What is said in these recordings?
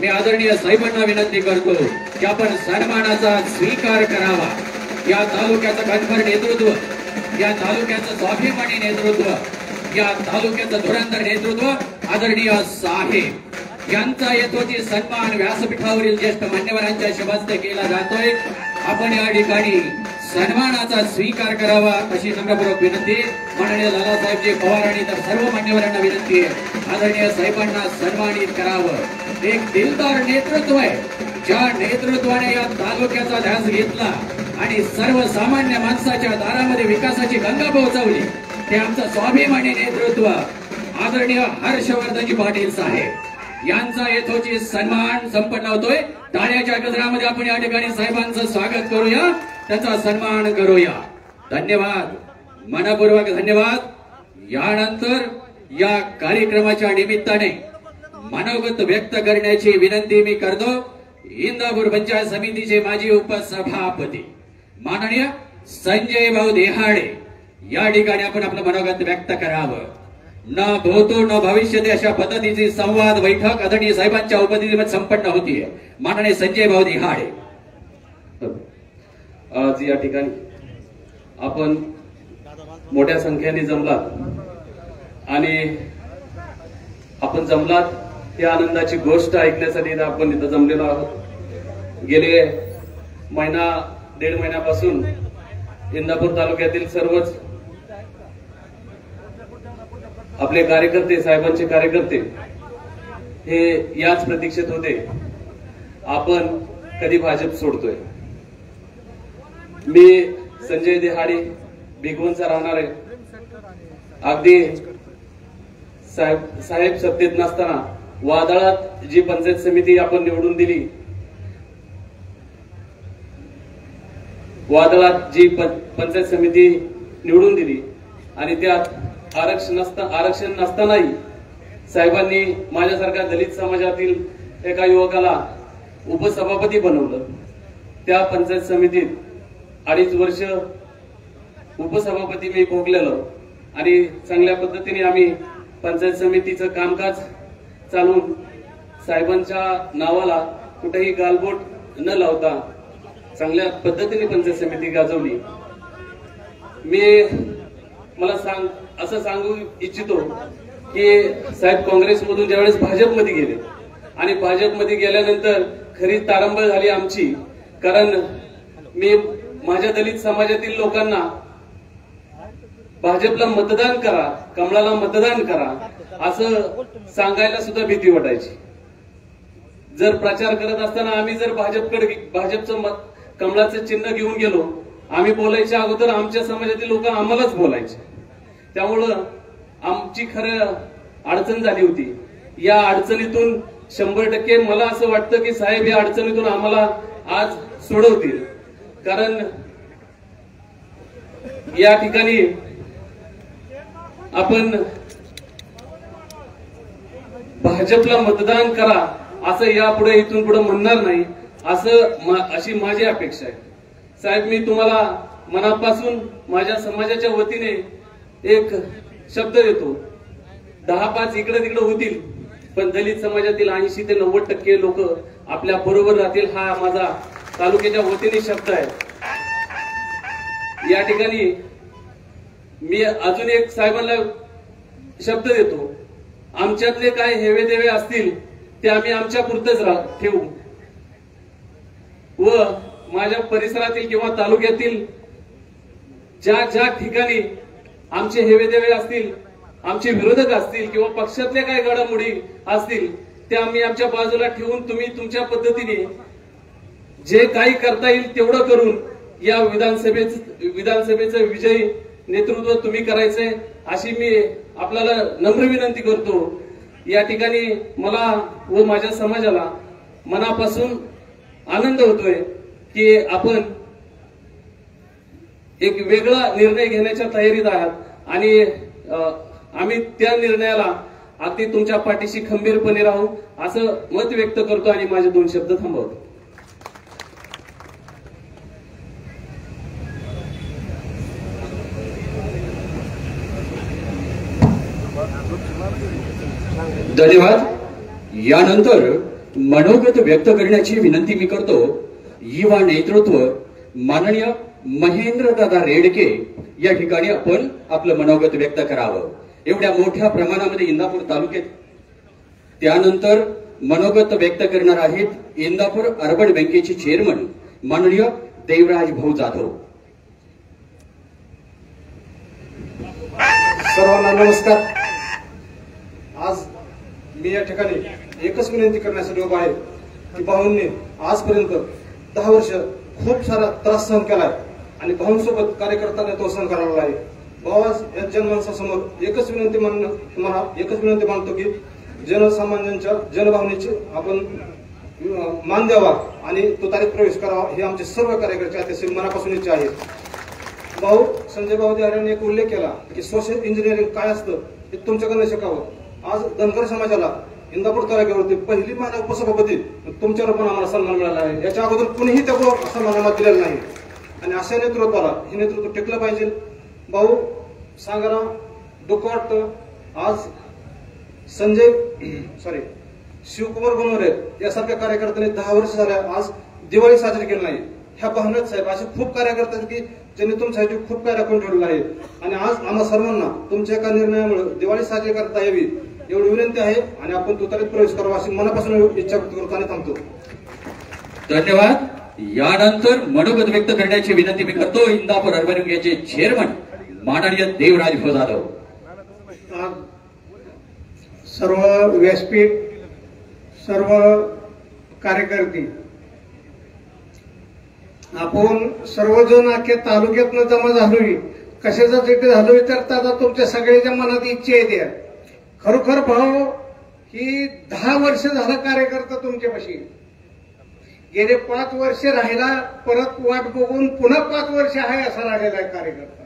मी आदरणीय साहेबांना विनंती करतो की आपण सन्मानाचा स्वीकार करावा। या तालुक्याचं घनभर नेतृत्व, या तालुक्याचं स्वाभिमानी नेतृत्व, या तालुक्याचं धुरंधर नेतृत्व आदरणीय साहेब यांचा यथोचित सन्मान व्यासपीठावरील ज्येष्ठ मान्यवरांच्या शुभहस्ते केला जातोय। आपण या ठिकाणी सन्मानाचा स्वीकार करावा अशी नम्रपूर्वक विनंती माननीय दादासाहेबजी पवार आणि इतर सर्व मान्यवरांना विनंती आहे। आदरणीय साहेबांना सन्मानित करावं। एक दिलदार नेतृत्व आहे, ज्या नेतृत्वाने या तालुक्याचा ध्यास घेतला आणि सर्वसामान्य माणसाच्या दारामध्ये विकासाची गंगा पोहोचवली, ते आमचं स्वाभिमानी नेतृत्व आदरणीय हर्षवर्धनजी पाटील साहेब यांचा यथोचित सन्मान संपन्न होतोय। टाळ्याच्या गजरामध्ये आपण या ठिकाणी साहेबांचं स्वागत करूया, त्याचा सन्मान करूया। धन्यवाद, मनपूर्वक धन्यवाद। यानंतर या कार्यक्रमाच्या निमित्ताने मनोगत व्यक्त करण्याची विनंती मी करतो इंदापूर पंचायत समितीचे माजी उपसभापती माननीय संजय भाऊ देहाडे या ठिकाणी आपण आपलं मनोगत व्यक्त करावं। न भूतो न भविष्यते अशा पद्धतीची संवाद बैठक आदरणीय साहेबांच्या उपस्थितीमध्ये संपन्न होतीये। माननीय संजय भाऊ देहाडे। आज या ठिकाणी आपण मोठ्या संख्येने जमलात आणि आपण जमलात या आनंदाची गोष्ट ऐकण्यासाठी आपण इथं जमलेलो आहोत। गेले दीड महिन्यापासून इंदापूर तालुक्यातील सर्वच आपले कार्यकर्ते, साहेबांचे कार्यकर्ते हे याच प्रतीक्षेत होते, आपण कधी भाजप सोडतोय। मी संजय देहाडे भिगवणचा राहणार आहे। अगदी साहेब सत्तेत नसताना वादळात जी पंचायत समिती आपण निवडून दिली, वादळात जी पंचायत समिती निवडून दिली आणि त्यात आरक्षण नसतानाही साहेबांनी माझ्यासारख्या दलित समाजातील एका युवकाला उपसभापती बनवलं। त्या पंचायत समितीत 2.5 वर्ष उपसभापती मी भोगलेलो आणि चांगल्या पद्धतीने आम्ही पंचायत समितीचं कामकाज चालून साहेबांच्या नावाला कुठेही गालबोट न लावता चांगल्या पद्धतीने पंचायत समिती गाजवली। मला असं सांगू इच्छितो की साहेब काँग्रेसमधून ज्यावेळेस भाजपमध्ये गेले आणि भाजपमध्ये गेल्यानंतर खरी तारंबळ झाली आमची, कारण मी माझ्या दलित समाजातील लोकांना भाजपला मतदान करा, कमळाला मतदान करा असं सांगायला सुद्धा भीती वाटायची। जर प्रचार करत असताना आम्ही जर भाजपचं कमळाचं चिन्ह घेऊन गेलो, आम्ही बोलायच्या अगोदर आमच्या समाजातील लोक आम्हालाच बोलायचे। त्यामुळं आमची खरं अडचण झाली होती। या अडचणीतून 100% मला असं वाटतं की साहेब या अडचणीतून आम्हाला आज सोडवतील, कारण या ठिकाणी आपण भाजपला मतदान करा असं यापुढे इथून पुढे म्हणणार नाही, अशी माझी अपेक्षा आहे। साहेब, मी तुम्हाला मनापासून माझ्या समाजाच्या वतीने एक शब्द देतो, 10-5 इकडे तिकडे होतील पण दलित समाजातील 80 ते 90% लोक आपल्या बरोबर राहतील, हा माझा तालुक्याच्या वतीने शब्द आहे। या ठिकाणी मी अजून एक साहेबांना शब्द देतो, आमच्यातले काय हेवे देवे असतील ते आम्ही आमच्या पुरतेच ठेवू व माझ्या परिसरातील किंवा तालुक्यातील ज्या ठिकाणी आमचे हेवे देवे असतील, आमचे विरोधक असतील किंवा पक्षातल्या काय घडामोडी असतील ते आम्ही आमच्या बाजूला ठेवून तुम्ही तुमच्या पद्धतीने जे काही करता येईल तेवढं करून या विधानसभेचं विजयी नेतृत्व तुम्ही करायचंय अशी मी आपल्याला नम्र विनंती करतो। या ठिकाणी मला व माझ्या समाजाला मनापासून आनंद होतोय की आपण एक वेगळा निर्णय घेण्याच्या तयारीत आहात आणि आम्ही त्या निर्णयाला अगदी तुमच्या पाठीशी खंबीरपणे राहू असं मत व्यक्त करतो आणि माझे 2 शब्द थांबवतो। धन्यवाद। यानंतर मनोगत व्यक्त करण्याची विनंती मी करतो. युवा नेतृत्व माननीय महेंद्रदादा रेडके या ठिकाणी आपण आपलं मनोगत व्यक्त करावं. एवढ्या मोठ्या प्रमाणामध्ये इंदापूर तालुक्यात. त्यानंतर मनोगत व्यक्त करणार आहेत इंदापूर अर्बन बँकेचे चेअरमन माननीय देवराज भाऊ जाधव. सर्वांना नमस्कार. आज मी या ठिकाणी एकच विनंती करण्यासाठी उभा आहे की भाऊंनी आजपर्यंत 10 वर्ष खूप सारा त्रास सहन केलाय आणि भाऊंसोबत कार्यकर्त्यांना तो सहन करावा आहे. भाऊ आज या जनमानसासमोर एकच विनंती मानतो की जनसामान्यांच्या जनभावनेची आपण मान द्यावा आणि तो तारीख प्रवेश करावा. हे आमचे सर्व कार्यकर्ते अतिशय मनापासून इच्छा आहे. भाऊ संजय भाऊ यांनी एक उल्लेख केला की सोशल इंजिनिअरिंग काय असतं हे तुमच्याकडनं शिकावं. आज धनगर समाजाला इंदापूर तालुक्यावरती पहिली महिला उपसभापती तुमच्यावर पण आम्हाला सन्मान मिळाला आहे. याच्या अगोदर कुणीही त्या सन्मानाला दिलेला नाही आणि अशा नेतृत्वाला हे नेतृत्व टिकलं पाहिजे. भाऊ सांगायला दुःख वाटतं. आज शिवकुमार गुणवरे यासारख्या कार्यकर्त्यांनी 10 वर्ष झाल्या आज दिवाळी साजरी केली नाही. ह्या भावनेत साहेब असे खूप कार्यकर्ते आहेत की ज्यांनी तुमच्यासाठी खूप काय राखून ठेवलेलं आहे आणि आज आम्हा सर्वांना तुमच्या एका निर्णयामुळे दिवाळी साजरी करता यावी एवढी विनंती आहे आणि आपण तुतारीत प्रवेश करावा अशी मनापासून इच्छा व्यक्त करतो आणि थांबतो. धन्यवाद. यानंतर मनोगत व्यक्त करण्याची विनंती मी करतो इंदापूर अर्बन बँकेचे चेअरमन माननीय देवराज भाऊ जाधव. सर्व व्यासपीठ, सर्व कार्यकर्ते, आपण सर्वजण अख्ख्या तालुक्यातनं जमा झालोय. कशासाठी झालोय तर आता तुमच्या सगळ्याच्या मनात इच्छा येते. खरोखर भाऊ ही 10 वर्ष झालं कार्यकर्ता तुमच्यापाशी. गेले 5 वर्ष राहिला, परत वाट बघून पुन्हा 5 वर्ष आहे असा राहिलेला आहे कार्यकर्ता.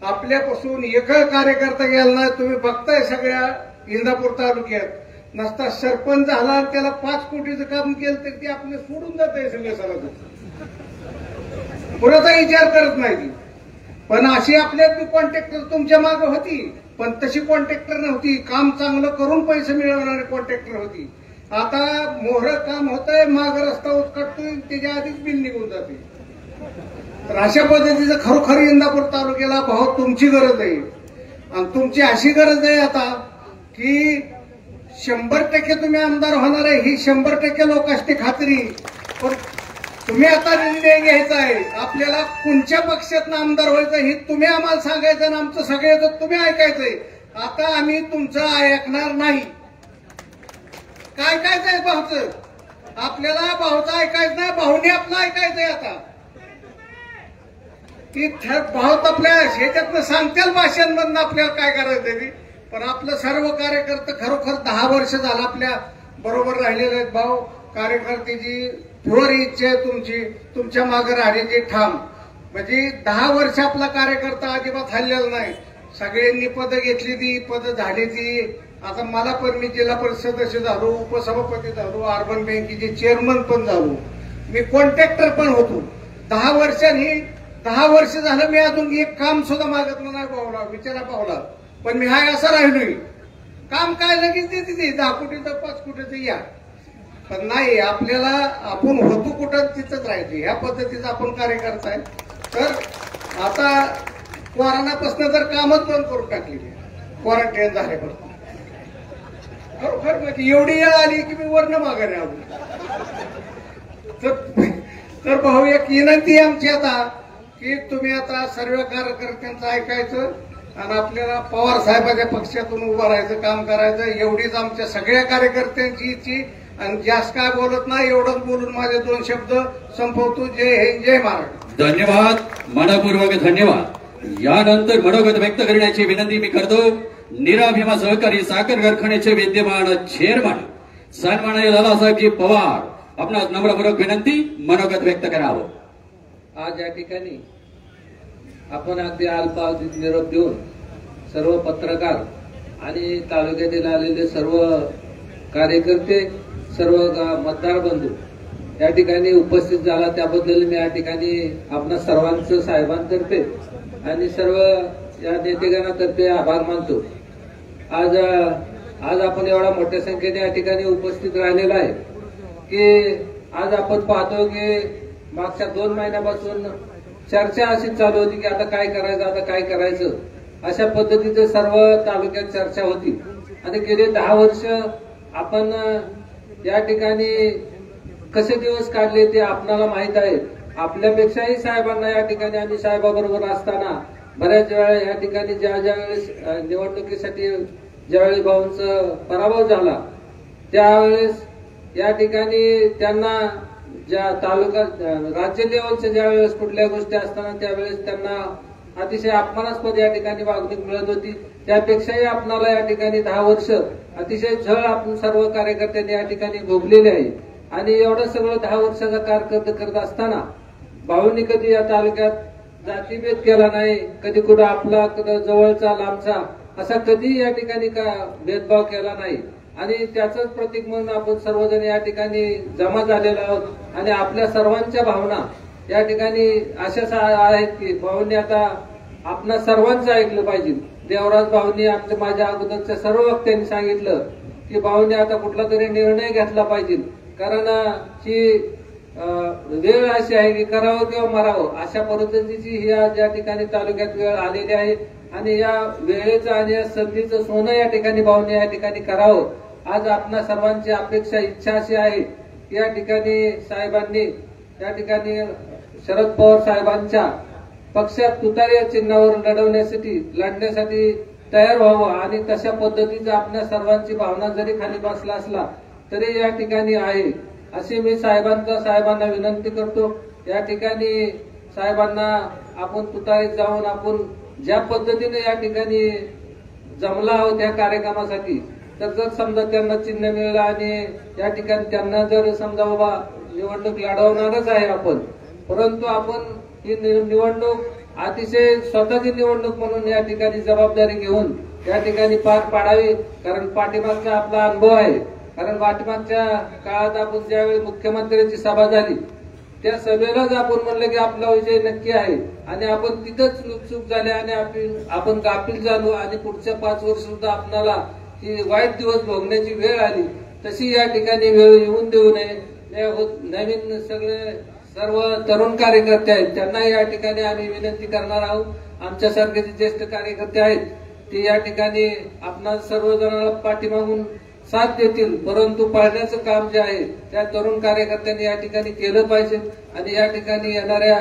आपल्यापासून एक कार्यकर्ता गेला नाही. तुम्ही बघताय सगळ्या इंदापूर तालुक्यात. नसता सरपंच झाला त्याला 5 कोटीचं काम केलं तर ते आपले सोडून जात आहे सगळे सगळं. पुराचा विचार करत नाही. पण अशी आपल्यात कॉन्ट्रॅक्टर तुमच्या मागे होती, पण तशी कॉन्ट्रॅक्टर नव्हती. काम चांगलं करून पैसे मिळवणारी कॉन्ट्रॅक्टर होती. आता मोहर काम होतंय, माग रस्ता उचकटतोय, त्याच्या आधीच बिल निघून जाते. तर अशा पद्धतीचं खरोखर इंदापूर तालुक्याला भाऊ तुमची गरज आहे. आणि तुमची अशी गरज आहे आता की 100% तुम्ही आमदार होणार आहे ही 100% लोकांची खात्री. पण तुम्ही आता निर्णय घ्यायचा आहे. आपल्याला कोणत्या पक्षात आमदार व्हायचं हे तुम्ही आम्हाला सांगायचं आणि आमचं सगळ्याचं तुम्ही ऐकायचंय. आता आम्ही तुमचं ऐकणार नाही. काय ऐकायचंय भाऊचं? आपल्याला भाऊचं ऐकायचं नाही, भाऊने आपलं ऐकायचंय. आता ती भाऊत आपल्या ह्याच्यातनं सांगतील भाषांमधनं आपल्याला काय करायचंय ते. पण आपलं सर्व कार्यकर्ते खरोखर 10 वर्ष झालं आपल्या बरोबर राहिलेले आहेत. भाऊ कार्यकर्त्याची प्युअर इच्छा आहे तुमची, तुमच्या मागे राहण्याची ठाम. म्हणजे 10 वर्ष आपला कार्यकर्ता अजिबात हल्लेला नाही. सगळ्यांनी पदं घेतली ती, पदं झाली ती. आता मला पण मी जिल्हा परिषद सदस्य झालो, उपसभापती झालो, अर्बन बँकेचे चेअरमन पण झालो, मी कॉन्ट्रॅक्टर पण होतो. 10 वर्षांनी 10 वर्ष झालं मी अजून एक काम सुद्धा मागितलं नाही भाऊला, विचारा भाऊला. पण मी हाय असं राहिलोय. काम काय लगेच देते ते 10 कोटीचं 5 कोटीचं या. पण नाही, आपल्याला आपण होतो कुठं तिथंच राहायचं. ह्या पद्धतीचं आपण कार्यकर्ता आहे. तर आता कोरोनापासून तर कामच बंद करून टाकली, क्वारंटाईन झाल्यापासून. खरोखर म्हणजे एवढी वेळ आली की मी वर्ण माघारी आलो. तर भाऊ एक विनंती आमची आता की तुम्ही आता सर्व कार्यकर्त्यांचं ऐकायचं आणि आपल्याला पवार साहेबांच्या पक्षातून उभं राहायचं, काम करायचं. एवढीच आमच्या सगळ्या कार्यकर्त्यांची इच्छा. आणि जास्त काय बोलत नाही, एवढंच बोलून माझे 2 शब्द संपवतो. जय हिंद, जय महाराष्ट्र. धन्यवाद, मनपूर्वक धन्यवाद. यानंतर मनोगत व्यक्त करण्याची विनंती मी करतो नीरा भीमा सहकारी साखर कारखान्याचे विद्यमान चेअरमन सन्माननीय दादासाहेबजी पवार. आपणास नम्रपूर्वक विनंती मनोगत व्यक्त करावं. आज या ठिकाणी आपण अगदी अल्पावधीत निरोप देऊन सर्व पत्रकार आणि तालुक्यातील आलेले सर्व कार्यकर्ते, सर्व मतदार बंधू या ठिकाणी उपस्थित झाला त्याबद्दल मी या ठिकाणी आपणा सर्वांचं साहेबांतर्फे आणि सर्व या नेतेगणातर्फे आभार मानतो. आज आपण एवढ्या मोठ्या संख्येने या ठिकाणी उपस्थित राहिलेला आहे. की आज आपण पाहतो की मागच्या 2 महिन्यापासून चर्चा अशी चालू होती की आता काय करायचं अशा पद्धतीचे सर्व तालुक्यात चर्चा होती आणि गेले 10 वर्ष आपण या ठिकाणी कसे दिवस काढले ते आपल्याला माहित आहे. आपल्यापेक्षाही साहेबांना या ठिकाणी आम्ही साहेबाबरोबर असताना बऱ्याच वेळा या ठिकाणी ज्या वेळेस निवडणुकीसाठी ज्यावेळेस भाऊंचा पराभव झाला त्यावेळेस या ठिकाणी त्यांना ज्या तालुका राज्य लेवलच्या ज्या वेळेस कुठल्या गोष्टी असताना त्यावेळेस त्यांना अतिशय अपमानास्पद या ठिकाणी वागणूक मिळत होती. त्यापेक्षाही आपणाला या ठिकाणी 10 वर्ष अतिशय झळ आपण सर्व कार्यकर्त्यांनी या ठिकाणी भोगलेले आहे आणि एवढं सगळं 10 वर्षाचा कारकीर्द करत असताना भाऊंनी कधी या तालुक्यात जातीभेद केला नाही, कधी कुठं आपला जवळचा लांबचा असा कधी या ठिकाणी का भेदभाव केला नाही आणि त्याचंच प्रतीक म्हणून आपण सर्वजण या ठिकाणी जमा झालेलो आहोत आणि आपल्या सर्वांच्या भावना या ठिकाणी अशाच आहेत की भाऊंनी आता आपणा सर्वांचं ऐकलं पाहिजे. देवराज भाऊंनी माझ्या अगोदरच्या सर्व वक्त्यांनी सांगितलं की भाऊंनी आता कुठला तरी निर्णय घेतला पाहिजे कारण ही वेळ अशी आहे की करावं किंवा मरावं अशा पद्धतीची ही आज या ठिकाणी तालुक्यात वेळ आलेली आहे आणि या वेळेचं आणि या संधीचं सोनं या ठिकाणी भाऊंनी या ठिकाणी करावं. आज आपणा सर्वांची अपेक्षा इच्छा अशी आहे की या ठिकाणी साहेबांनी या ठिकाणी शरद पवार साहेबांच्या पक्षात तुतारी या चिन्हावर लढण्यासाठी तयार व्हावं आणि तशा पद्धतीचं आपल्या सर्वांची भावना जरी खाली बसला असला तरी या ठिकाणी आहे अशी मी साहेबांना विनंती करतो. या ठिकाणी साहेबांना आपण तुतारीत जाऊन आपण ज्या पद्धतीने या ठिकाणी जमला आहोत त्या कार्यक्रमासाठी तर जर समजा त्यांना चिन्ह मिळालं आणि या ठिकाणी त्यांना जर समजा बाबा निवडणूक लढवणारच आहे आपण परंतु आपण ही निवडणूक अतिशय स्वतःची निवडणूक म्हणून या ठिकाणी जबाबदारी घेऊन या ठिकाणी पार पाडावी कारण पाठीमागचा आपला अनुभव आहे. कारण पाठीमागच्या काळात आपण ज्यावेळी मुख्यमंत्र्यांची सभा झाली त्या सभेलाच आपण म्हणलं की आपला विजय नक्की आहे आणि आपण तिथंच चूक झाली आणि आपण गाफील झालो आणि पुढच्या 5 वर्ष सुद्धा आपल्याला ही वाईट दिवस भोगण्याची वेळ आली. तशी या ठिकाणी वेळ येऊन देऊ नये. नवीन सर्व तरुण कार्यकर्ते आहेत त्यांना या ठिकाणी आम्ही विनंती करणार आहोत. आमच्यासारखे जे ज्येष्ठ कार्यकर्ते आहेत ते या ठिकाणी आपणा सर्वजणांना पाठीमागून साथ देतील परंतु पाळण्याचं काम जे आहे त्या तरुण कार्यकर्त्यांनी या ठिकाणी केलं पाहिजे आणि या ठिकाणी येणाऱ्या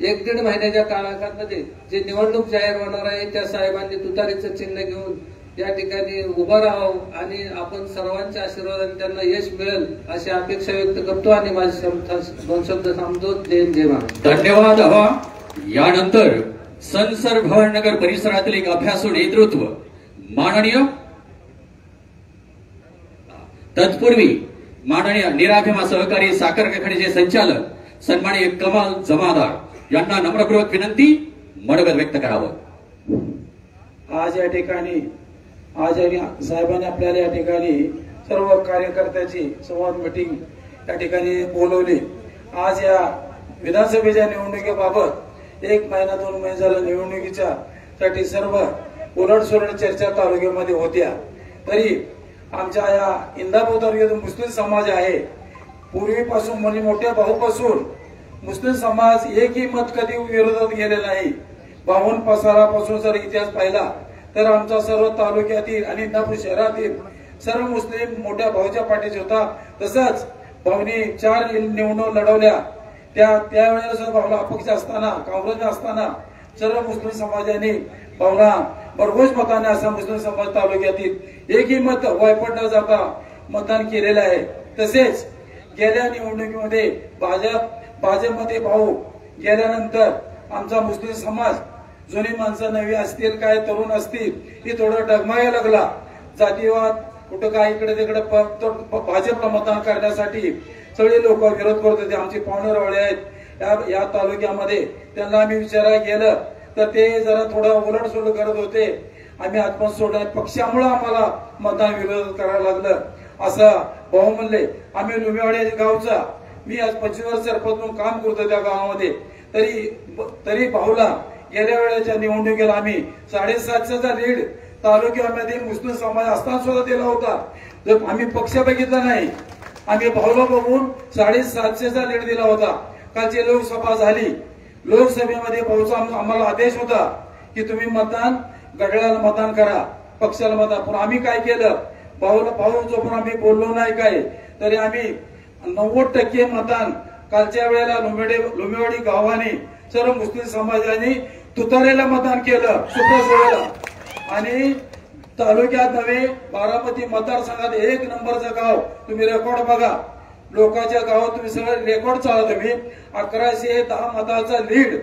1-1.5 महिन्याच्या काळामध्ये जे निवडणूक जाहीर होणार आहे त्या साहेबांनी तुतारीचं चिन्ह घेऊन या ठिकाणी उभं राहावं आणि आपण सर्वांच्या आशीर्वादाने त्यांना यश मिळेल अशी अपेक्षा व्यक्त करतो आणि माझे 2 शब्द थांबतो. जय महाराज. धन्यवाद. यानंतर संसर भवननगर परिसरातील एक अभ्यासू नेतृत्व माननीय तत्पूर्वी माननीय निराभिमा सहकारी साखर कारखान्याचे संचालक सन्माननीय कमाल जमादार यांना नम्रपूर्वक विनंती मनोगत व्यक्त करावं. आज या ठिकाणी साहेबांनी आपल्याला या ठिकाणी सर्व कार्यकर्त्याची संवाद मीटिंग या ठिकाणी बोलवली. आज या विधानसभेच्या निवडणुकीबाबत 1 महिना 2 महिने झालं निवडणुकीच्या साठी सर्व उलटसुलट चर्चा तालुक्यामध्ये होत्या. तरी आमच्या या इंदापूर तालुक्यात मुस्लिम समाज आहे. पूर्वीपासून म्हणजे मोठ्या भाऊपासून मुस्लिम समाज एकही मत कधी विरोधात गेलेला नाही. 52 पसारापासून जर इतिहास पाहिला तर आमचा सर्व तालुक्यातील आणि इंदापूर शहरातील सर्व मुस्लिम मोठ्या भाऊच्या पाठीशी होता. तसंच भाऊनी 4 निवडणूक लढवल्या त्यावेळेला भाऊला अपक्ष असताना काँग्रेस असताना सर्व मुस्लिम समाजाने भाऊला भरघोस मताने असा मुस्लिम समाज तालुक्यातील एकही मत वायपट न जाता मतदान केलेलं आहे. तसेच गेल्या निवडणुकीमध्ये भाजपमध्ये भाऊ गेल्यानंतर आमचा मुस्लिम समाज जुनी माणसं नवी असतील काय तरुण असतील ही थोडं डगमायला लागला. जातीवाद कुठं काय इकडे तिकडे भाजपला मतदान करण्यासाठी सगळे लोक विरोध करत होते. आमचे पाहुणे रावळे आहेत या तालुक्यामध्ये त्यांना आम्ही विचारायला गेलं तर ते जरा थोडं उलटसुलट करत होते. आम्ही आत्महत्या सोडल्या पक्षामुळे आम्हाला मतदान विरोध करायला लागलं असं भाऊ म्हणले. आम्ही लुमेवाडी गावचा मी आज 25 वर्ष सरपंच म्हणून काम करतो त्या गावामध्ये. तरी भाऊला गेल्या वेळेच्या निवडणुकीला आम्ही 750चा लीड तालुक्यामध्ये मुस्लिम समाज असताना सुद्धा दिला होता. जर आम्ही पक्ष बघितला नाही आम्ही भाऊला बघून 750चा लीड दिला होता. कालची लोकसभा झाली. लोकसभेमध्ये भाऊचा आम्हाला आदेश होता की तुम्ही मतदान घड्याळाला मतदान करा, पक्षाला मतदान. पण आम्ही काय केलं, भाऊ जो पण आम्ही बोललो नाही काय, तरी आम्ही 90% मतदान कालच्या वेळेला लुमेवाडी गावाने सर्व मुस्लिम समाजाने तुतारेला मतदान केलं सुप्रसोळेला. आणि तालुक्यात नव्हे, बारामती मतदारसंघात 1 नंबरचं गाव. तुम्ही रेकॉर्ड बघा, लोकांच्या गावात तुम्ही सगळं रेकॉर्ड चाला. तुम्ही 1110 मताचा लीड.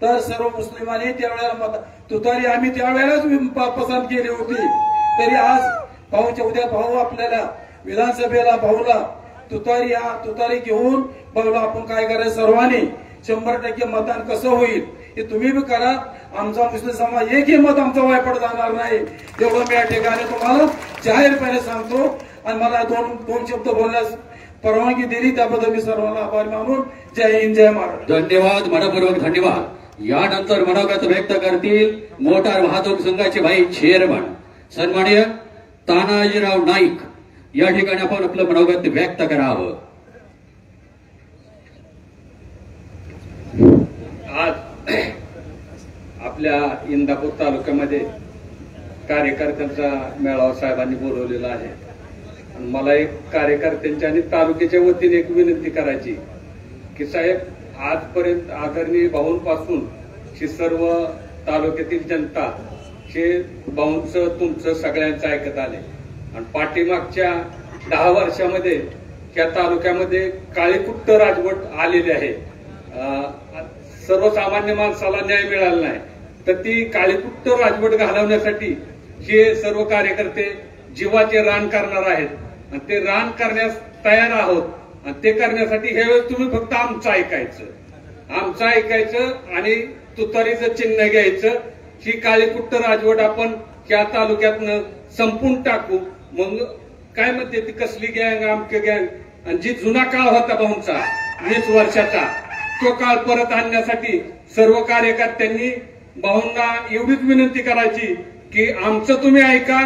तर सर्व मुस्लिमांनी त्यावेळेला तुतारी आम्ही त्यावेळेलाच पसंत केली होती. तरी आज भाऊच्या उद्या भाऊ आपल्याला विधानसभेला भाऊला तुतारी घेऊन भाऊला आपण काय करायचं, सर्वांनी 100% मतदान कसं होईल हे तुम्ही बी करा. आमचा मुस्लिम समाज एकही मत आमचा वायपट जाणार नाही, एवढं मी या ठिकाणी तुम्हाला जाहीरपणे सांगतो. आणि मला दोन शब्द बोलण्यास परवानगी दिली त्याबद्दल मी सर्वांना आभार मानून जय हिंद जय महाराष्ट्र. धन्यवाद, मनपूर्वक धन्यवाद. यानंतर मनोगत व्यक्त करतील मोटार वाहतूक संघाचे भाई चेअरमन सन्माननीय तानाजीराव नाईक. या ठिकाणी आपण आपलं मनोगत व्यक्त करावं. आज आपल्या इंदापूर तालुक्यामध्ये कार्यकर्त्यांचा मेळावा साहेबांनी बोलवलेला आहे. मला एक कार्यकर्त्यांच्या आणि तालुक्याच्या वतीने एक विनंती करायची की साहेब, आजपर्यंत आदरणीय भाऊंपासून ही सर्व तालुक्यातील जनता हे भाऊंचं तुमचं सगळ्यांचं ऐकत आले. आणि पाठीमागच्या 10 वर्षामध्ये या तालुक्यामध्ये काळीकुट्ट राजवट आलेली आहे. सर्वसामान्य माणसाला न्याय मिळाला नाही, तर ती काळीकुट्ट राजवट घालवण्यासाठी हे सर्व कार्यकर्ते जीवाचे रान करणार आहेत. आणि ते रान करण्यास तयार आहोत. आणि ते करण्यासाठी ह्यावेळेस तुम्ही फक्त आमचं ऐकायचं आणि तुतारीचं चिन्ह घ्यायचं. ही काळीकुट्ट राजवट आपण या तालुक्यातनं संपून टाकू. मग काय म्हणते ती कसली गँग, आमके गँग. आणि जी जुना काळ होता भाऊंचा 20 वर्षाचा, तो काळ परत आणण्यासाठी सर्व कार्यकर्त्यांनी भाऊंना एवढीच विनंती करायची की आमचं तुम्ही ऐका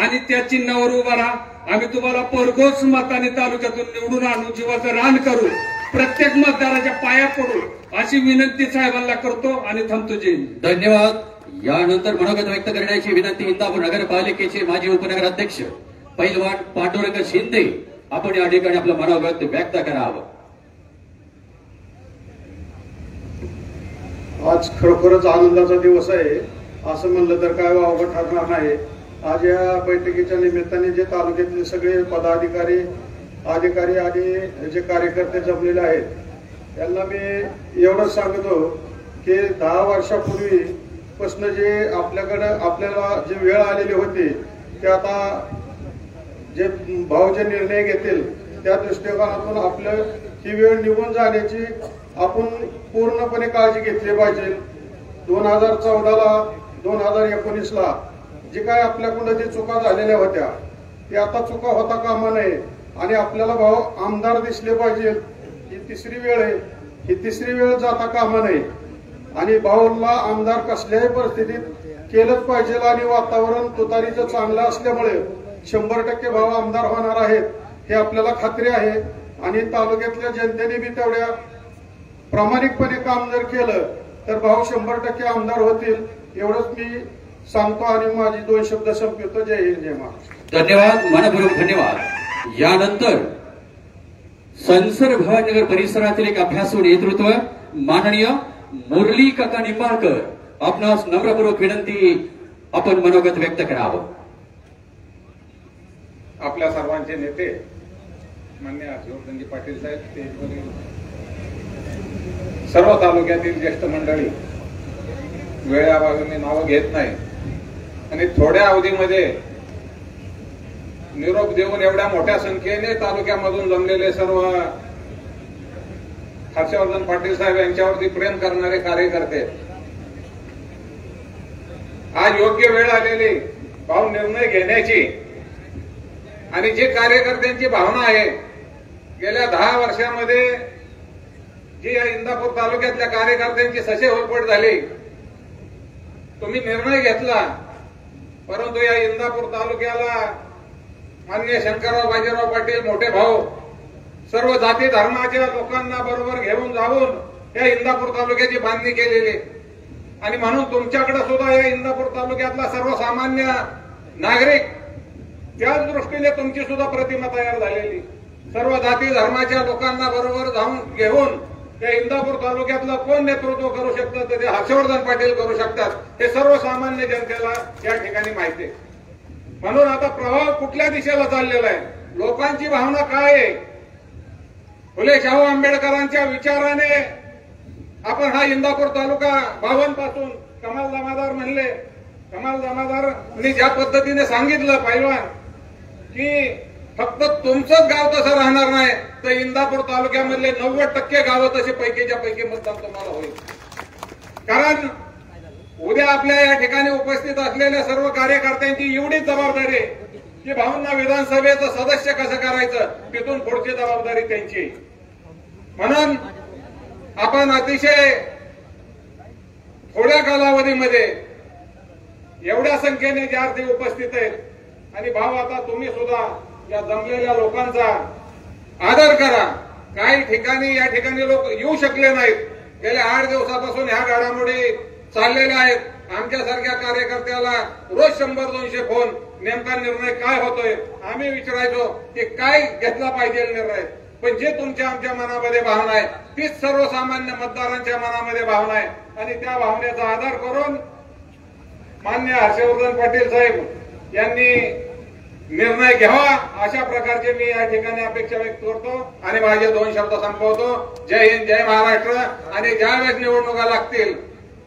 आणि त्या चिन्हावर उभा राहा. आम्ही तुम्हाला परघोस मताने तालुक्यातून निवडून आणू, जीवाचं रान करू, प्रत्येक मतदाराच्या पाया पडू, अशी विनंती साहेबांना करतो आणि थांबतो. जय हिंद. धन्यवाद. यानंतर मनोगत व्यक्त करण्याची विनंती इंदापूर नगरपालिकेचे माजी उपनगराध्यक्ष पैलवान पांडुरंग शिंदे. आपण या ठिकाणी आपलं मनोगत व्यक्त करावं. आज खरोखरच आनंदाचा दिवस आहे, असं म्हणलं तर काय वावगं ठरणार नाही. आज या बैठकीच्या निमित्ताने जे तालुक्यातले सगळे पदाधिकारी, अधिकारी आणि जे कार्यकर्ते जमलेले आहेत, त्यांना मी एवढंच सांगतो की 10 वर्षापूर्वी पासून जे आपल्याला जे वेळ आलेली होती, ते आता जे भाऊ जे निर्णय घेतील त्या दृष्टिकोनातून आपलं ही वेळ निघून जाण्याची आपण पूर्णपणे काळजी घेतली पाहिजे. 2014ला 2019ला जे काय आपल्याकडून जे चुका झालेल्या होत्या ते आता चुका होता कामा नये. आणि आपल्याला भाऊ आमदार दिसले पाहिजे. ही तिसरी वेळ आहे, ही तिसरी वेळ जाता कामा नये. आणि भाऊला आमदार कसल्याही परिस्थितीत केलंच पाहिजे. आणि वातावरण तुतारीचं चांगलं असल्यामुळे 100% भाऊ आमदार होणार आहेत हे आपल्याला खात्री आहे. आणि तालुक्यातल्या जनतेने बी तेवढ्या प्रामाणिकपणे काम जर केलं तर भाऊ 100% आमदार होतील, एवढंच मी सांगतो आणि माझी 2 शब्द संपवतो. जय हिंद जय महाराष्ट्र. धन्यवाद, मनपूर्वक धन्यवाद. यानंतर संसर भवानीनगर परिसरातील एक अभ्यासू नेतृत्व माननीय मुरली काका निंबाळकर. आपणास नम्रपूर्वक विनंती, आपण मनोगत व्यक्त करावं. आपल्या सर्वांचे नेते माननीय हर्षवर्धनजी पाटील साहेब, स्टेजवरील सर्व तालुक्यातील ज्येष्ठ मंडळी, वेळाभावी मी नावं घेत नाही आणि थोड्या अवधीमध्ये निरोप देऊन एवढ्या मोठ्या संख्येने तालुक्यामधून जमलेले सर्व हर्षवर्धन पाटील साहेब यांच्यावरती प्रेम करणारे कार्यकर्ते, आज योग्य वेळ आलेली भाऊ निर्णय घेण्याची. आणि जे कार्यकर्त्यांची भावना आहे, गेल्या 10 वर्षामध्ये जी या इंदापूर तालुक्यातल्या कार्यकर्त्यांची ससे होरपट झाली. तुम्ही निर्णय घेतला, परंतु या इंदापूर तालुक्याला माननीय शंकरराव बाजीराव पाटील मोठे भाऊ सर्व जाती धर्माच्या लोकांना बरोबर घेऊन जाऊन या इंदापूर तालुक्याची बांधणी केलेली आणि म्हणून तुमच्याकडे सुद्धा या इंदापूर तालुक्यातला सर्वसामान्य नागरिक त्याच दृष्टीने तुमची सुद्धा प्रतिमा तयार झालेली सर्व जाती धर्माच्या लोकांना बरोबर जाऊन घेऊन या इंदापूर तालुक्यातलं कोण नेतृत्व करू शकतं तर ते हर्षवर्धन पाटील करू शकतात हे सर्वसामान्य जनतेला या ठिकाणी माहिती आहे. म्हणून आता प्रवाह कुठल्या दिशेला चाललेला आहे लोकांची भावना काय आहे फुले शाहू आंबेडकरांच्या विचाराने आपण हा इंदापूर तालुका 52 पासून कमाल जमादार म्हणले कमाल जमादारांनी ज्या पद्धतीने सांगितलं पहिलवान की फक्त तुमचंच गाव तसं राहणार नाही तर इंदापूर तालुक्यामधले 90% गावं तसे पैकीच्या पैकी मतदान तुम्हाला होईल. कारण उद्या आपल्या या ठिकाणी उपस्थित असलेल्या सर्व कार्यकर्त्यांची एवढीच जबाबदारी आहे की भाऊंना विधानसभेचं सदस्य कसं करायचं तिथून पुढची जबाबदारी त्यांची. म्हणून आपण अतिशय थोड्या कालावधीमध्ये एवढ्या संख्येने जे अर्थे उपस्थित आहेत आणि भाऊ आता तुम्ही सुद्धा या जमलेल्या लोकांचा आदर करा. काही ठिकाणी या ठिकाणी लोक येऊ शकले नाहीत गेल्या 8 दिवसापासून ह्या घडामोडी चाललेल्या आहेत. आमच्यासारख्या कार्यकर्त्याला रोज 100-200 फोन नेमका निर्णय काय होतोय आम्ही विचारायचो की काय घेतला पाहिजे निर्णय पण जे तुमच्या आमच्या मनामध्ये भावना आहे तीच सर्वसामान्य मतदारांच्या मनामध्ये भावना आहे आणि त्या भावनेचा आदर करून माननीय हर्षवर्धन पाटील साहेब यांनी निर्णय घ्यावा अशा प्रकारचे मी या ठिकाणी अपेक्षा व्यक्त करतो आणि माझे 2 शब्द संपवतो. जय हिंद जय महाराष्ट्र. आणि ज्यावेळेस निवडणुका लागतील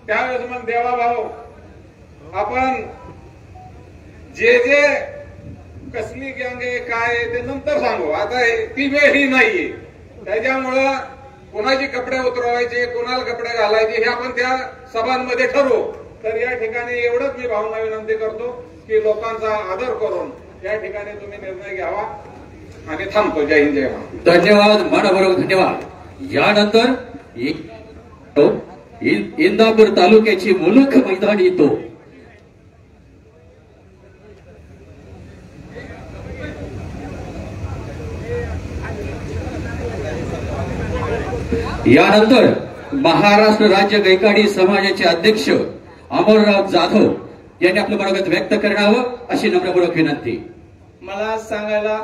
त्यावेळेस मग देवा भाऊ आपण जे जे कसली गँग आहे काय ते नंतर सांगू आता ती वेळ ही नाहीये त्याच्यामुळं कोणाची कपडे उतरवायचे कोणाला कपडे घालायचे हे आपण त्या सभांमध्ये ठरवू. तर या ठिकाणी एवढंच मी भावना विनंती करतो की लोकांचा आदर करून या ठिकाणी तुम्ही निर्णय घ्यावा आणि थांबतो. जय हिंद जय महाराष्ट्र. धन्यवाद मनापूर्वक धन्यवाद. यानंतर इंदापूर तालुक्याची मुलूक मैदान येतो. यानंतर महाराष्ट्र राज्य गायकवाडी समाजाचे अध्यक्ष अमरराव जाधव यांनी आपलं मनोगत व्यक्त करावं अशी नम्रपूर्वक विनंती. मला सांगायला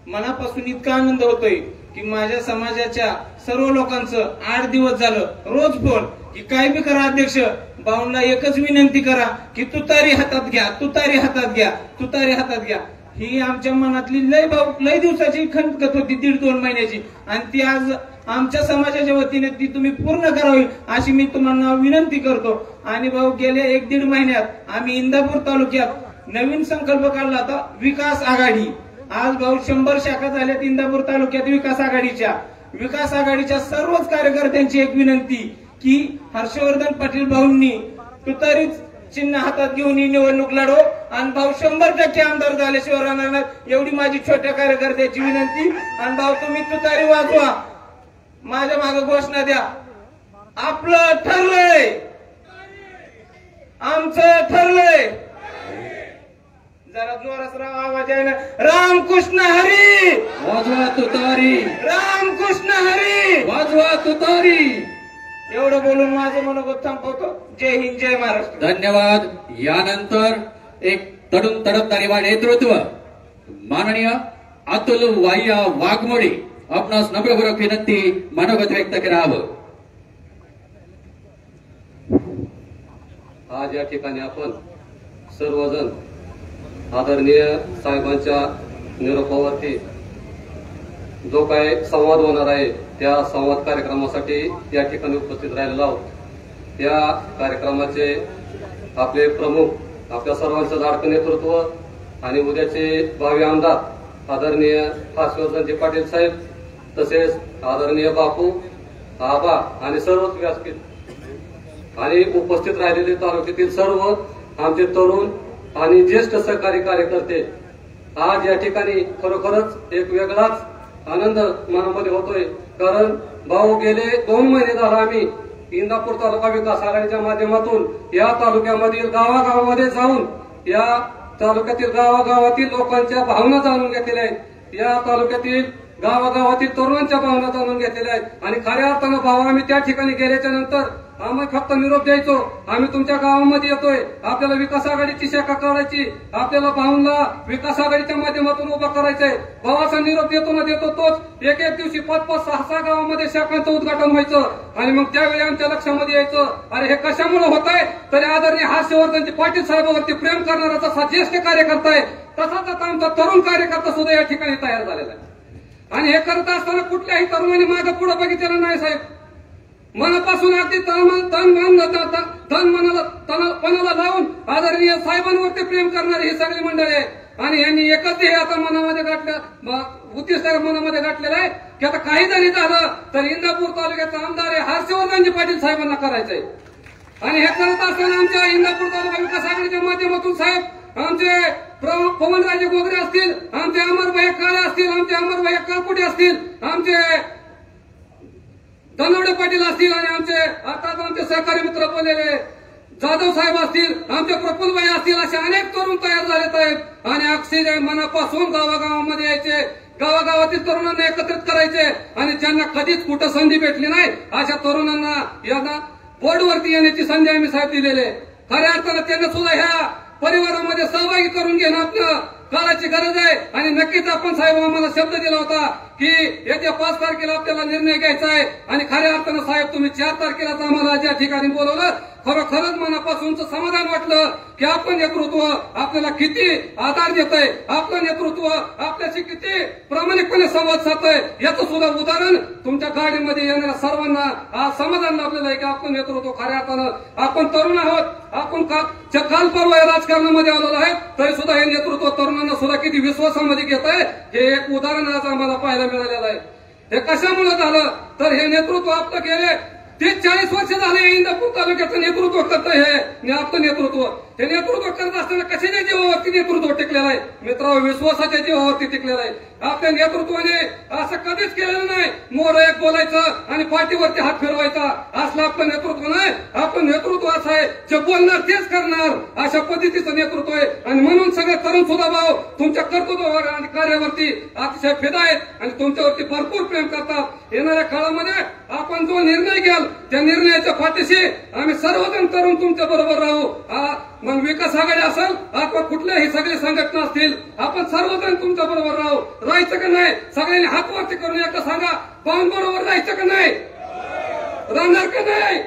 मनापासून इतका आनंद होतोय की माझ्या समाजाच्या सर्व लोकांचं 8 दिवस झालं रोज फोन की काय बी करा अध्यक्ष भाऊंना एकच विनंती करा की तुतारी हातात घ्या तुतारी हातात घ्या तुतारी हातात घ्या. ही आमच्या मनातली लय दिवसाची खंत होती 1.5-2 महिन्याची आणि ती आज आमच्या समाजाच्या वतीने ती तुम्ही पूर्ण करावी अशी मी तुम्हाला विनंती करतो. आणि भाऊ गेल्या 1-1.5 महिन्यात आम्ही इंदापूर तालुक्यात नवीन संकल्प काढला होता विकास आघाडी. आज भाऊ 100 शाखा झाल्यात इंदापूर तालुक्यात विकास आघाडीच्या सर्वच कार्यकर्त्यांची एक विनंती की हर्षवर्धन पाटील भाऊंनी तुतारीच चिन्ह हातात घेऊन ही निवडणूक लढो आणि भाऊ 100% आमदार झाल्याशिवाय राहणार नाही एवढी माझी छोट्या कार्यकर्त्याची विनंती. आणि भाऊ तुम्ही तुतारी वाजवा माझ्या मागे घोषणा द्या आपलं ठरलंय आमचं ठरलंय. जरा जोरात आवाज आहे ना रामकृष्ण हरी वाजवा तुतारी रामकृष्ण हरी वाजवा तुतारी. एवढं बोलून माझं मनोगत थांबवतो. जय हिंद जय महाराष्ट्र. धन्यवाद. यानंतर एक तडून तडपणारी नेतृत्व माननीय अतुल वाह्या वाघमोडे आपणास नम्रपूर्वक विनंती मनोगत व्यक्त करावं. आज या ठिकाणी आपण सर्वजण आदरणीय साहेबांच्या निरोपावरती जो काय संवाद होणार आहे त्या संवाद कार्यक्रमासाठी या ठिकाणी उपस्थित राहिलेलो आहोत. या कार्यक्रमाचे आपले प्रमुख आपल्या सर्वांचं लाडकं नेतृत्व आणि उद्याचे भावी आमदार आदरणीय हर्षवर्धनजी पाटील साहेब तसेच आदरणीय बापू आबा आणि सर्वच व्यासपीठ आणि उपस्थित राहिलेले तालुक्यातील सर्व आमचे तरुण आणि ज्येष्ठ सहकारी कार्यकर्ते आज या ठिकाणी खरोखरच एक वेगळाच आनंद मनामध्ये होतोय. कारण भाऊ गेले 2 महिने झाला आम्ही इंदापूर तालुका विकास आघाडीच्या माध्यमातून या तालुक्यामधील गावागावामध्ये जाऊन या तालुक्यातील गावागावातील लोकांच्या भावना जाणून घेतलेल्या आहेत. या तालुक्यातील गावागावातील तरुणांच्या भावना जाणून घेतलेल्या आहेत आणि खऱ्या अर्थानं भाव आम्ही त्या ठिकाणी गेल्याच्या नंतर आम्ही फक्त निरोप द्यायचो, आम्ही तुमच्या गावामध्ये येतोय, आपल्याला विकास आघाडीची शाखा करायची, आपल्याला भाऊंना विकास आघाडीच्या माध्यमातून उभा करायचंय. भावाचा निरोप देतो ना देतो तोच एक दिवशी 5-5, 6-6 गावामध्ये शाखांचं उद्घाटन व्हायचं आणि मग त्यावेळी आमच्या लक्षामध्ये यायचं, अरे हे कशामुळे होत आहे, तरी आदरणीय हर्षवर्धनजी पाटील साहेबांवरती प्रेम करणारा जसा ज्येष्ठ कार्यकर्ता आहे तसाच आता आमचा तरुण कार्यकर्ता सुद्धा या ठिकाणी तयार झालेला आहे. आणि हे करत असताना कुठल्याही तरुणाने मागे पुढे बघितलेलं नाही साहेब. मनापासून अगदी पणाला लावून आदरणीय साहेबांवरती प्रेम करणारी ही सगळी मंडळी आहे. आणि यांनी एकच हे आता मनामध्ये गाठलं, उद्दिष्ट मनामध्ये गाठलेलं आहे की आता काही जरी झालं तर इंदापूर तालुक्याचा आमदार हे हर्षवर्धनजी पाटील साहेबांना करायचंय. आणि हे करत असताना आमच्या इंदापूर तालुका विकास आघाडीच्या माध्यमातून साहेब आमचे पवनराजे गोगरे असतील, आमचे अमरभाई काळे असतील, आमचे अमरभाई काळकुटे असतील, आमचे धनवडे पाटील असतील आणि आमचे आता आमचे सहकारी मित्र बोललेले जाधव साहेब असतील, आमचे प्रफुल्लभाई असतील, असे अनेक तरुण तयार झालेत आहेत. आणि अक्षय मनापासून गावागावामध्ये यायचे, गावागावातील तरुणांना एकत्रित करायचे आणि ज्यांना कधीच कुठं संधी भेटली नाही अशा तरुणांना यांना बोर्डवरती येण्याची संधी आम्ही साहेब दिलेले. खऱ्या अर्थानं त्यांना सुद्धा ह्या परिवारामध्ये सहभागी करून घेणं आपलं काळाची गरज आहे. आणि नक्कीच आपण साहेब आम्हाला शब्द दिला होता की येत्या 5 तारखेला आपल्याला निर्णय घ्यायचा आहे. आणि खऱ्या अर्थानं साहेब तुम्ही 4 तारखेलाच आम्हाला ज्या ठिकाणी बोलवलं खरोखरच मनापासूनच समाधान वाटलं की आपण नेतृत्व आपल्याला किती आधार देत आहे, आपलं नेतृत्व आपल्याशी किती प्रामाणिकपणे संवाद साधतंय याचं सुद्धा उदाहरण तुमच्या गाडीमध्ये येणाऱ्या सर्वांना आज समाधान लाभलेलं आहे की आपलं नेतृत्व खऱ्या अर्थानं आपण तरुण आहोत. आपण काल परवा राजकारणामध्ये आलेलो आहे तरी सुद्धा हे नेतृत्व तरुणांना सुद्धा किती विश्वासामध्ये घेत आहे हे एक उदाहरण आज आम्हाला पाहायला मिळालेलं आहे. हे कशामुळे झालं तर हे नेतृत्व आपलं गेले 40 वर्ष झाले इंदापूर तालुक्याचं नेतृत्व करत आहे. आपलं नेतृत्व हे नेतृत्व करत असताना कशाच्या जीवावरती नेतृत्व टिकलेलं आहे मित्रांनो, विश्वासाच्या जीवावरती टिकलेलं आहे. आपल्या नेतृत्वाने असं कधीच केलेलं नाही मोर एक बोलायचं आणि पाठीवरती हात फिरवायचा, असलं आपलं नेतृत्व नाही. आपलं नेतृत्व असं आहे जे बोलणार तेच करणार अशा पद्धतीचं नेतृत्व आहे. आणि म्हणून सगळे तरुण सुद्धा भाऊ तुमच्या कर्तृत्वावर आणि कार्यावरती अतिशय फिदा आहेत आणि तुमच्यावरती भरपूर प्रेम करतात. येणाऱ्या काळामध्ये आपण जो निर्णय घ्याल त्या निर्णयाच्या पाठीशी आम्ही सर्वजण तरुण तुमच्या बरोबर राहू. मग विकास आघाडी असेल अथवा कुठल्याही सगळे संघटना असतील आपण सर्वजण तुमच्या बरोबर राहू. राहायचं का नाही सगळ्यांनी हात वरती करून एकदा सांगा, बरोबर राहायचं का नाही, राहणार का नाही.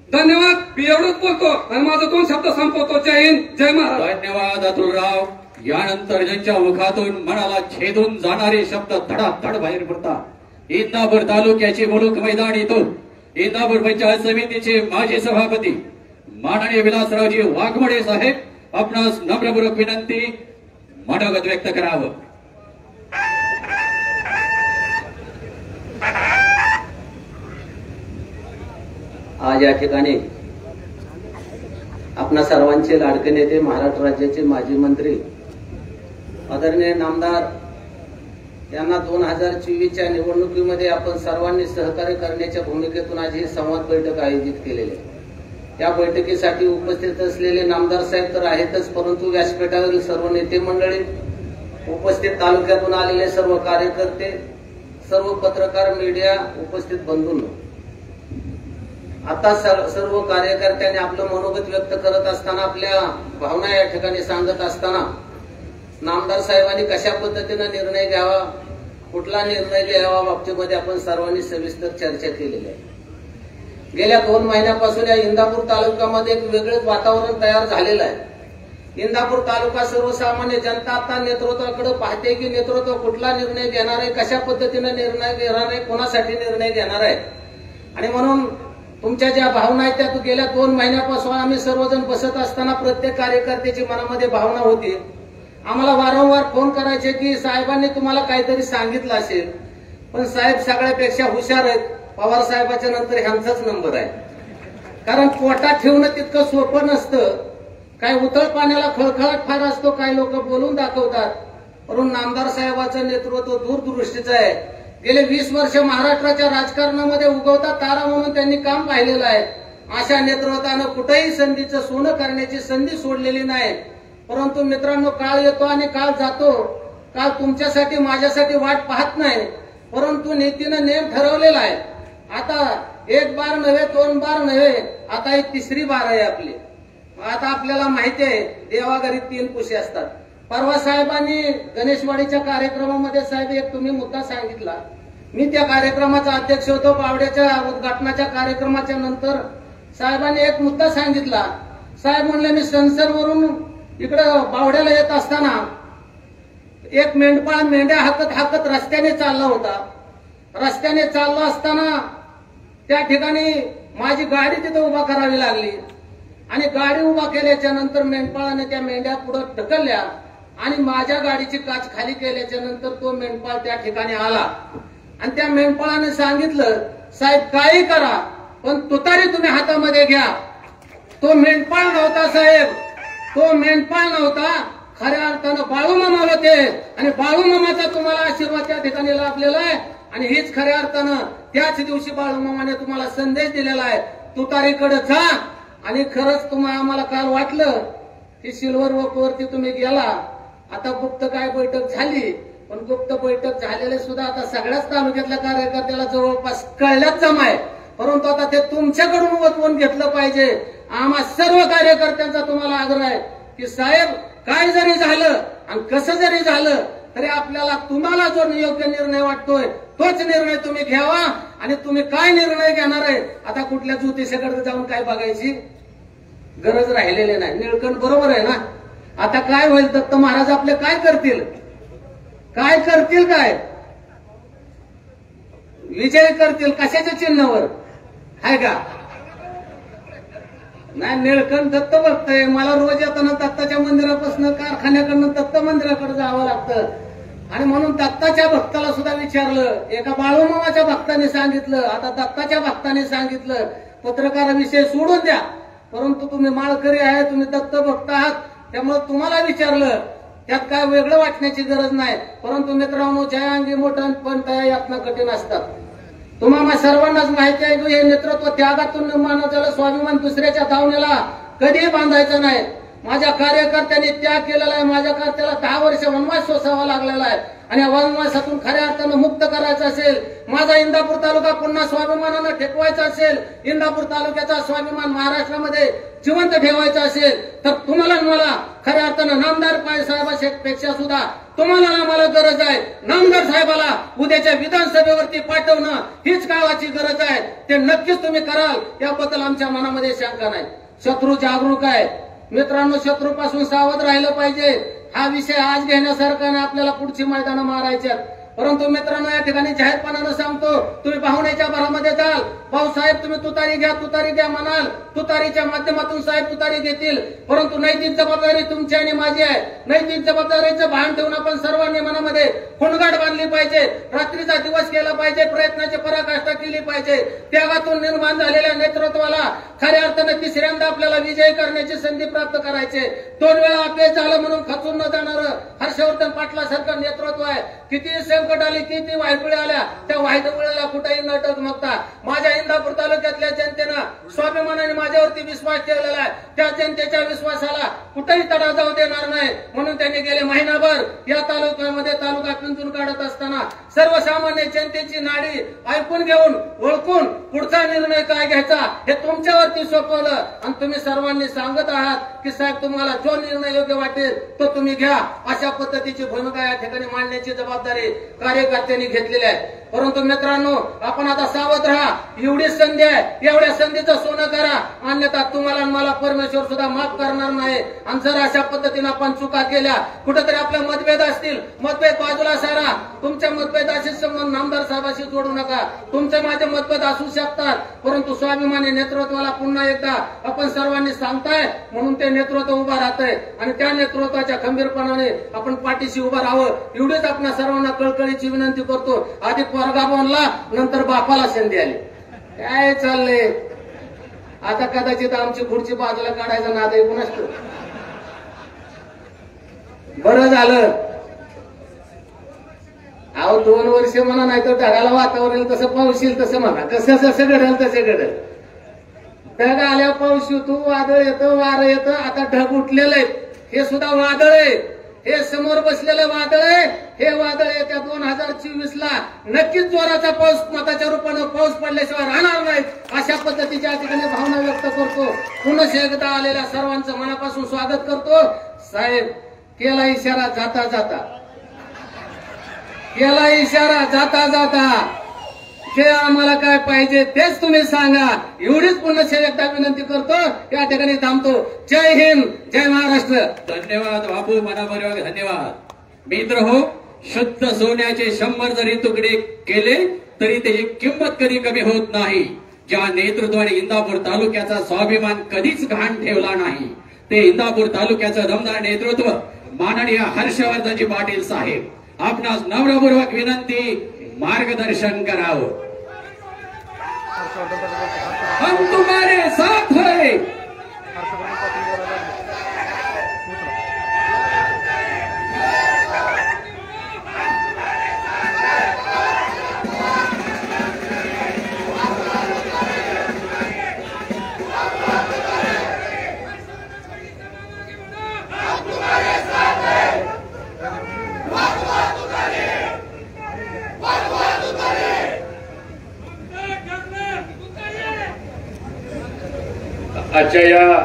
धन्यवाद. मी एवढंच बोलतो आणि माझं 2 शब्द संपवतो. जय हिंद, जय महाराज. धन्यवाद अतुलराव. यानंतर ज्यांच्या मुखातून मनाला छेदून जाणारे शब्द धडाधड बाहेर पडतात. इंदापूर तालुक्याचे मुलूक मैदान येथून इंदापूर पंचायत समितीचे माजी सभापती माननीय विलासरावजी वाघमोडे साहेब आपणास नम्रपूर्वक विनंती मनोगत व्यक्त करावं. आज या ठिकाणी आपणा सर्वांचे लाडके नेते महाराष्ट्र राज्याचे माजी मंत्री आदरणीय नामदार यांना 2024च्या निवडणुकीमध्ये आपण सर्वांनी सहकार्य करण्याच्या भूमिकेतून आज ही संवाद बैठक आयोजित केलेली आहे. या बैठकीसाठी उपस्थित असलेले नामदार साहेब तर आहेतच, परंतु व्यासपीठावरील सर्व नेते मंडळी, उपस्थित तालुक्यातून आलेले सर्व कार्यकर्ते, सर्व पत्रकार, मीडिया, उपस्थित बंधूंनो, आता सर्व कार्यकर्त्यांनी आपलं मनोगत व्यक्त करत असताना आपल्या भावना या ठिकाणी सांगत असताना नामदार साहेबांनी कशा पद्धतीनं निर्णय घ्यावा, कुठला निर्णय घ्यावा बाबतीमध्ये आपण सर्वांनी सविस्तर चर्चा केलेली आहे. गेल्या 2 महिन्यापासून या इंदापूर तालुक्यामध्ये एक वेगळंच वातावरण तयार झालेलं आहे. इंदापूर तालुका सर्वसामान्य जनता आता नेतृत्वाकडे पाहते की नेतृत्व कुठला निर्णय घेणार आहे, कशा पद्धतीने निर्णय घेणार आहे, कोणासाठी निर्णय घेणार आहे. आणि म्हणून तुमच्या ज्या भावना आहेत त्या गेल्या 2 महिन्यापासून आम्ही सर्वजण बसत असताना प्रत्येक कार्यकर्त्याची मनामध्ये भावना होती. आम्हाला वारंवार फोन करायचे की साहेबांनी तुम्हाला काहीतरी सांगितलं असेल, पण साहेब सगळ्यापेक्षा हुशार आहेत. पवार साहेबाच्या नंतर ह्यांचाच नंबर आहे. कारण पोटात ठेवणं तितकं सोपं नसतं. काय उतळ पाण्याला खळखळाट फार असतो, काही लोक बोलून दाखवतात. परंतु नामदार साहेबांचं नेतृत्व दूरदृष्टीचं आहे. गेले 20 वर्ष महाराष्ट्राच्या राजकारणामध्ये उगवता तारा म्हणून त्यांनी काम पाहिलेलं आहे. अशा नेतृत्वानं कुठेही संधीचं सोनं करण्याची संधी सोडलेली नाही. परंतु मित्रांनो, काळ येतो आणि काळ जातो. काल तुमच्यासाठी माझ्यासाठी वाट पाहत नाही, परंतु नीतीनं नेम ठरवलेला आहे. आता एक बार नव्हे, दोन बार नव्हे, आता ही तिसरी बार आहे आपली. आता आपल्याला माहिती आहे देवाघरी 3 कुशी असतात. परवा साहेबांनी गणेशवाडीच्या कार्यक्रमामध्ये साहेब एक तुम्ही मुद्दा सांगितला. मी त्या कार्यक्रमाचा अध्यक्ष होतो. बावड्याच्या उद्घाटनाच्या कार्यक्रमाच्या नंतर साहेबांनी एक मुद्दा सांगितला. साहेब म्हणले मी संसदवरून इकडं बावड्याला येत असताना एक मेंढपाळ मेंढ्या हाकत हाकत रस्त्याने चालला होता. रस्त्याने चालला असताना त्या ठिकाणी माझी गाडी तिथे उभा करावी लागली आणि गाडी उभा केल्याच्या नंतर मेंढपाळाने त्या मेंढ्या पुढे ढकलल्या आणि माझ्या गाडीची काच खाली केल्याच्या नंतर तो मेंढपाळ त्या ठिकाणी आला आणि त्या मेंढपाळाने सांगितलं, साहेब काही करा पण तुतारी तुम्ही हातामध्ये घ्या. तो मेंढपाळ नव्हता साहेब, तो मेंढपाळ नव्हता, खऱ्या अर्थानं बाळूमामा होते आणि बाळूमामाचा तुम्हाला आशीर्वाद त्या ठिकाणी लाभलेला आहे. आणि हीच खऱ्या अर्थानं त्याच दिवशी बाळूमामाने तुम्हाला संदेश दिलेला आहे, तुतारीकडे जा. आणि खरंच तुम्हाला आम्हाला काल वाटलं की सिल्वर वरती तुम्ही गेला. आता गुप्त काय बैठक झाली, पण गुप्त बैठक झालेले सुद्धा आता सगळ्याच तालुक्यातल्या कार्यकर्त्याला जवळपास कळल्याच जमाय. परंतु आता ते तुमच्याकडून वतवून घेतलं पाहिजे. आम्हा सर्व कार्यकर्त्यांचा तुम्हाला आग्रह आहे की साहेब काय जरी झालं आणि कसं जरी झालं तरी आपल्याला तुम्हाला जो योग्य निर्णय वाटतोय तोच निर्णय तुम्ही घ्यावा. आणि तुम्ही काय निर्णय घेणार आहे आता कुठल्या ज्योतिषाकडे जाऊन काय बघायची गरज राहिलेली नाही. निळकंठ बरोबर आहे ना. आता काय होईल, दत्त महाराज आपले काय करतील, काय करतील, काय विजय करतील कशाच्या चिन्हावर आहे का नाही. निळकंठ दत्त भक्त आहे. मला रोज येताना दत्ताच्या मंदिरापासून कारखान्याकडनं दत्त मंदिराकडे जावं लागतं आणि म्हणून दत्ताच्या भक्ताला सुद्धा विचारलं. एका बाळूमामाच्या भक्ताने सांगितलं, आता दत्ताच्या भक्ताने सांगितलं पत्रकाराविषयी सोडून द्या, परंतु तुम्ही माळकरी आहे, तुम्ही दत्त भक्त आहात, त्यामुळे तुम्हाला विचारलं. त्यात काय वेगळं वाटण्याची गरज नाही. परंतु मित्रांनो, जया अंगी मोठं पण त्या यातनं कठीण असतात. तुम्हाला सर्वांनाच माहिती आहे की हे नेतृत्व त्यागातून निर्माण झालं. स्वाभिमान दुसऱ्याच्या धावण्याला कधीही बांधायचं नाही. माझ्या कार्यकर्त्यांनी त्याग केलेला आहे. माझ्या कर्त्याला 10 वर्ष वनवास सोसावा लागलेला आहे आणि या वनवासातून खऱ्या अर्थानं मुक्त करायचं असेल, माझा इंदापूर तालुका पुन्हा स्वाभिमानानं ठेकवायचा असेल, इंदापूर तालुक्याचा स्वाभिमान महाराष्ट्रामध्ये जिवंत ठेवायचा असेल तर तुम्हाला मला खऱ्या अर्थानं नामदार साहेबापेक्षा सुद्धा तुम्हाला आम्हाला गरज आहे. नामदार साहेबाला उद्याच्या विधानसभेवरती पाठवणं हीच गावाची गरज आहे. ते नक्कीच तुम्ही कराल याबद्दल आमच्या मनामध्ये शंका नाही. शत्रू जागरूक आहे मित्रांनो, शत्रूपासून सावध राहिलं पाहिजे. हा विषय आज घेण्यासारखा नाही, आपल्याला पुढची मैदानं मारायच्यात. परंतु मित्रांनो, या ठिकाणी जाहीरपणानं सांगतो, तुम्ही पाहुण्याच्या भरामध्ये जाल, भाऊसाहेब तुम्ही तुतारी घ्या म्हणाल, तुतारीच्या माध्यमातून साहेब तुतारी घेतील, परंतु नैतिक जबाबदारी तुमची आणि माझी आहे. नैतिक जबाबदारीचं भान ठेवून आपण सर्वांनी मनामध्ये खुणगाट बांधली पाहिजे. रात्रीचा दिवस केला पाहिजे, प्रयत्नाची पराकाष्ठा केली पाहिजे. त्यागातून निर्माण झालेल्या नेतृत्वाला खऱ्या अर्थानं तिसऱ्यांदा आपल्याला विजय करण्याची संधी प्राप्त करायचे. 2 वेळा अपयश झालं म्हणून खचून न जाणारं हर्षवर्धन पाटलासारखं नेतृत्व आहे. किती संकट आली, किती वायफळे आल्या, त्या वायफळीला कुठेही न डगमगता माझ्या इंदापूर तालुक्यातल्या जनतेनं स्वाभिमानाने माझ्यावरती विश्वास ठेवलेला आहे. त्या जनतेच्या विश्वासाला कुठेही तडा जाऊ देणार नाही. म्हणून त्यांनी गेले महिनाभर या तालुक्यामध्ये तालुका पिंजून काढत असताना सर्वसामान्य जनतेची नाडी ऐकून घेऊन ओळखून पुढचा निर्णय काय घ्यायचा हे तुमच्यावरती सोपवलं आणि तुम्ही सर्वांनी सांगत आहात की साहेब तुम्हाला जो निर्णय योग्य वाटेल तो तुम्ही घ्या. अशा पद्धतीची भूमिका या ठिकाणी मांडण्याची जबाबदारी कार्यकर्त्यांनी घेतलेली आहे. परंतु मित्रांनो, आपण आता सावध राहा. एवढी संधी आहे, एवढ्या संधीचं सोनं करा, अन्यथा तुम्हाला मला परमेश्वर सुद्धा माफ करणार नाही. आणि जर अशा पद्धतीने आपण चुका केल्या, कुठेतरी आपले मतभेद असतील, मतभेद बाजूला सारा. तुमच्या मतभेदाशी संबंध नामदार साहेबाशी जोडू नका. तुमचे माझे मतभेद असू शकतात, परंतु स्वाभिमानी नेतृत्वाला पुन्हा एकदा आपण सर्वांनी सांगताय म्हणून ते नेतृत्व उभा राहतंय आणि त्या नेतृत्वाच्या खंबीरपणाने आपण पाठीशी उभं राहावं. एवढीच आपण सर्वांना कळकळीची विनंती करतो. आधी पोरगा बनला, नंतर बापाला संधी आली. काय चाललंय आता? कदाचित आमची खुर्ची बाजूला काढायचा नाद आहे कुणाच. बरं झालं अहो 2 वर्ष म्हणा, नाही तर ढगाला वातावरण तसं पाऊस येईल तसं म्हणा, कसं जसं घडेल तसे घडेल. ढग आल्यावर पाऊस येतो, वादळ येतं, वारं येतं. आता ढग उठलेलं आहे, हे सुद्धा वादळ आहे. हे समोर बसलेलं वादळ आहे, हे वादळ येत्या 2024ला नक्कीच जोराचा पाऊस मताच्या रूपानं पाऊस पडल्याशिवाय राहणार नाही, अशा पद्धतीच्या ठिकाणी भावना व्यक्त करतो. पुन्हा एकदा आलेल्या सर्वांचं मनापासून स्वागत करतो. साहेब, केला इशारा जाता जाता, केला इशारा जाता जाता, जे आम्हाला काय पाहिजे तेच तुम्ही सांगा, एवढीच पुन्हा एकदा विनंती करतो. या ठिकाणी थांबतो. जय हिंद, जय महाराष्ट्र. धन्यवाद बापू, मनापूर्वक धन्यवाद. मित्र हो, शुद्ध सोन्याचे 100 जरी तुकडे केले तरी त्याची किंमत कधी कमी होत नाही. ज्या नेतृत्वाने इंदापूर तालुक्याचा स्वाभिमान कधीच घाण ठेवला नाही, ते इंदापूर तालुक्याचं दमदार नेतृत्व माननीय हर्षवर्धनजी पाटील साहेब. आपणास नम्रपूर्वक विनंती, मार्गदर्शन करावं. हम तुम्हारे साथ है. आजच्या या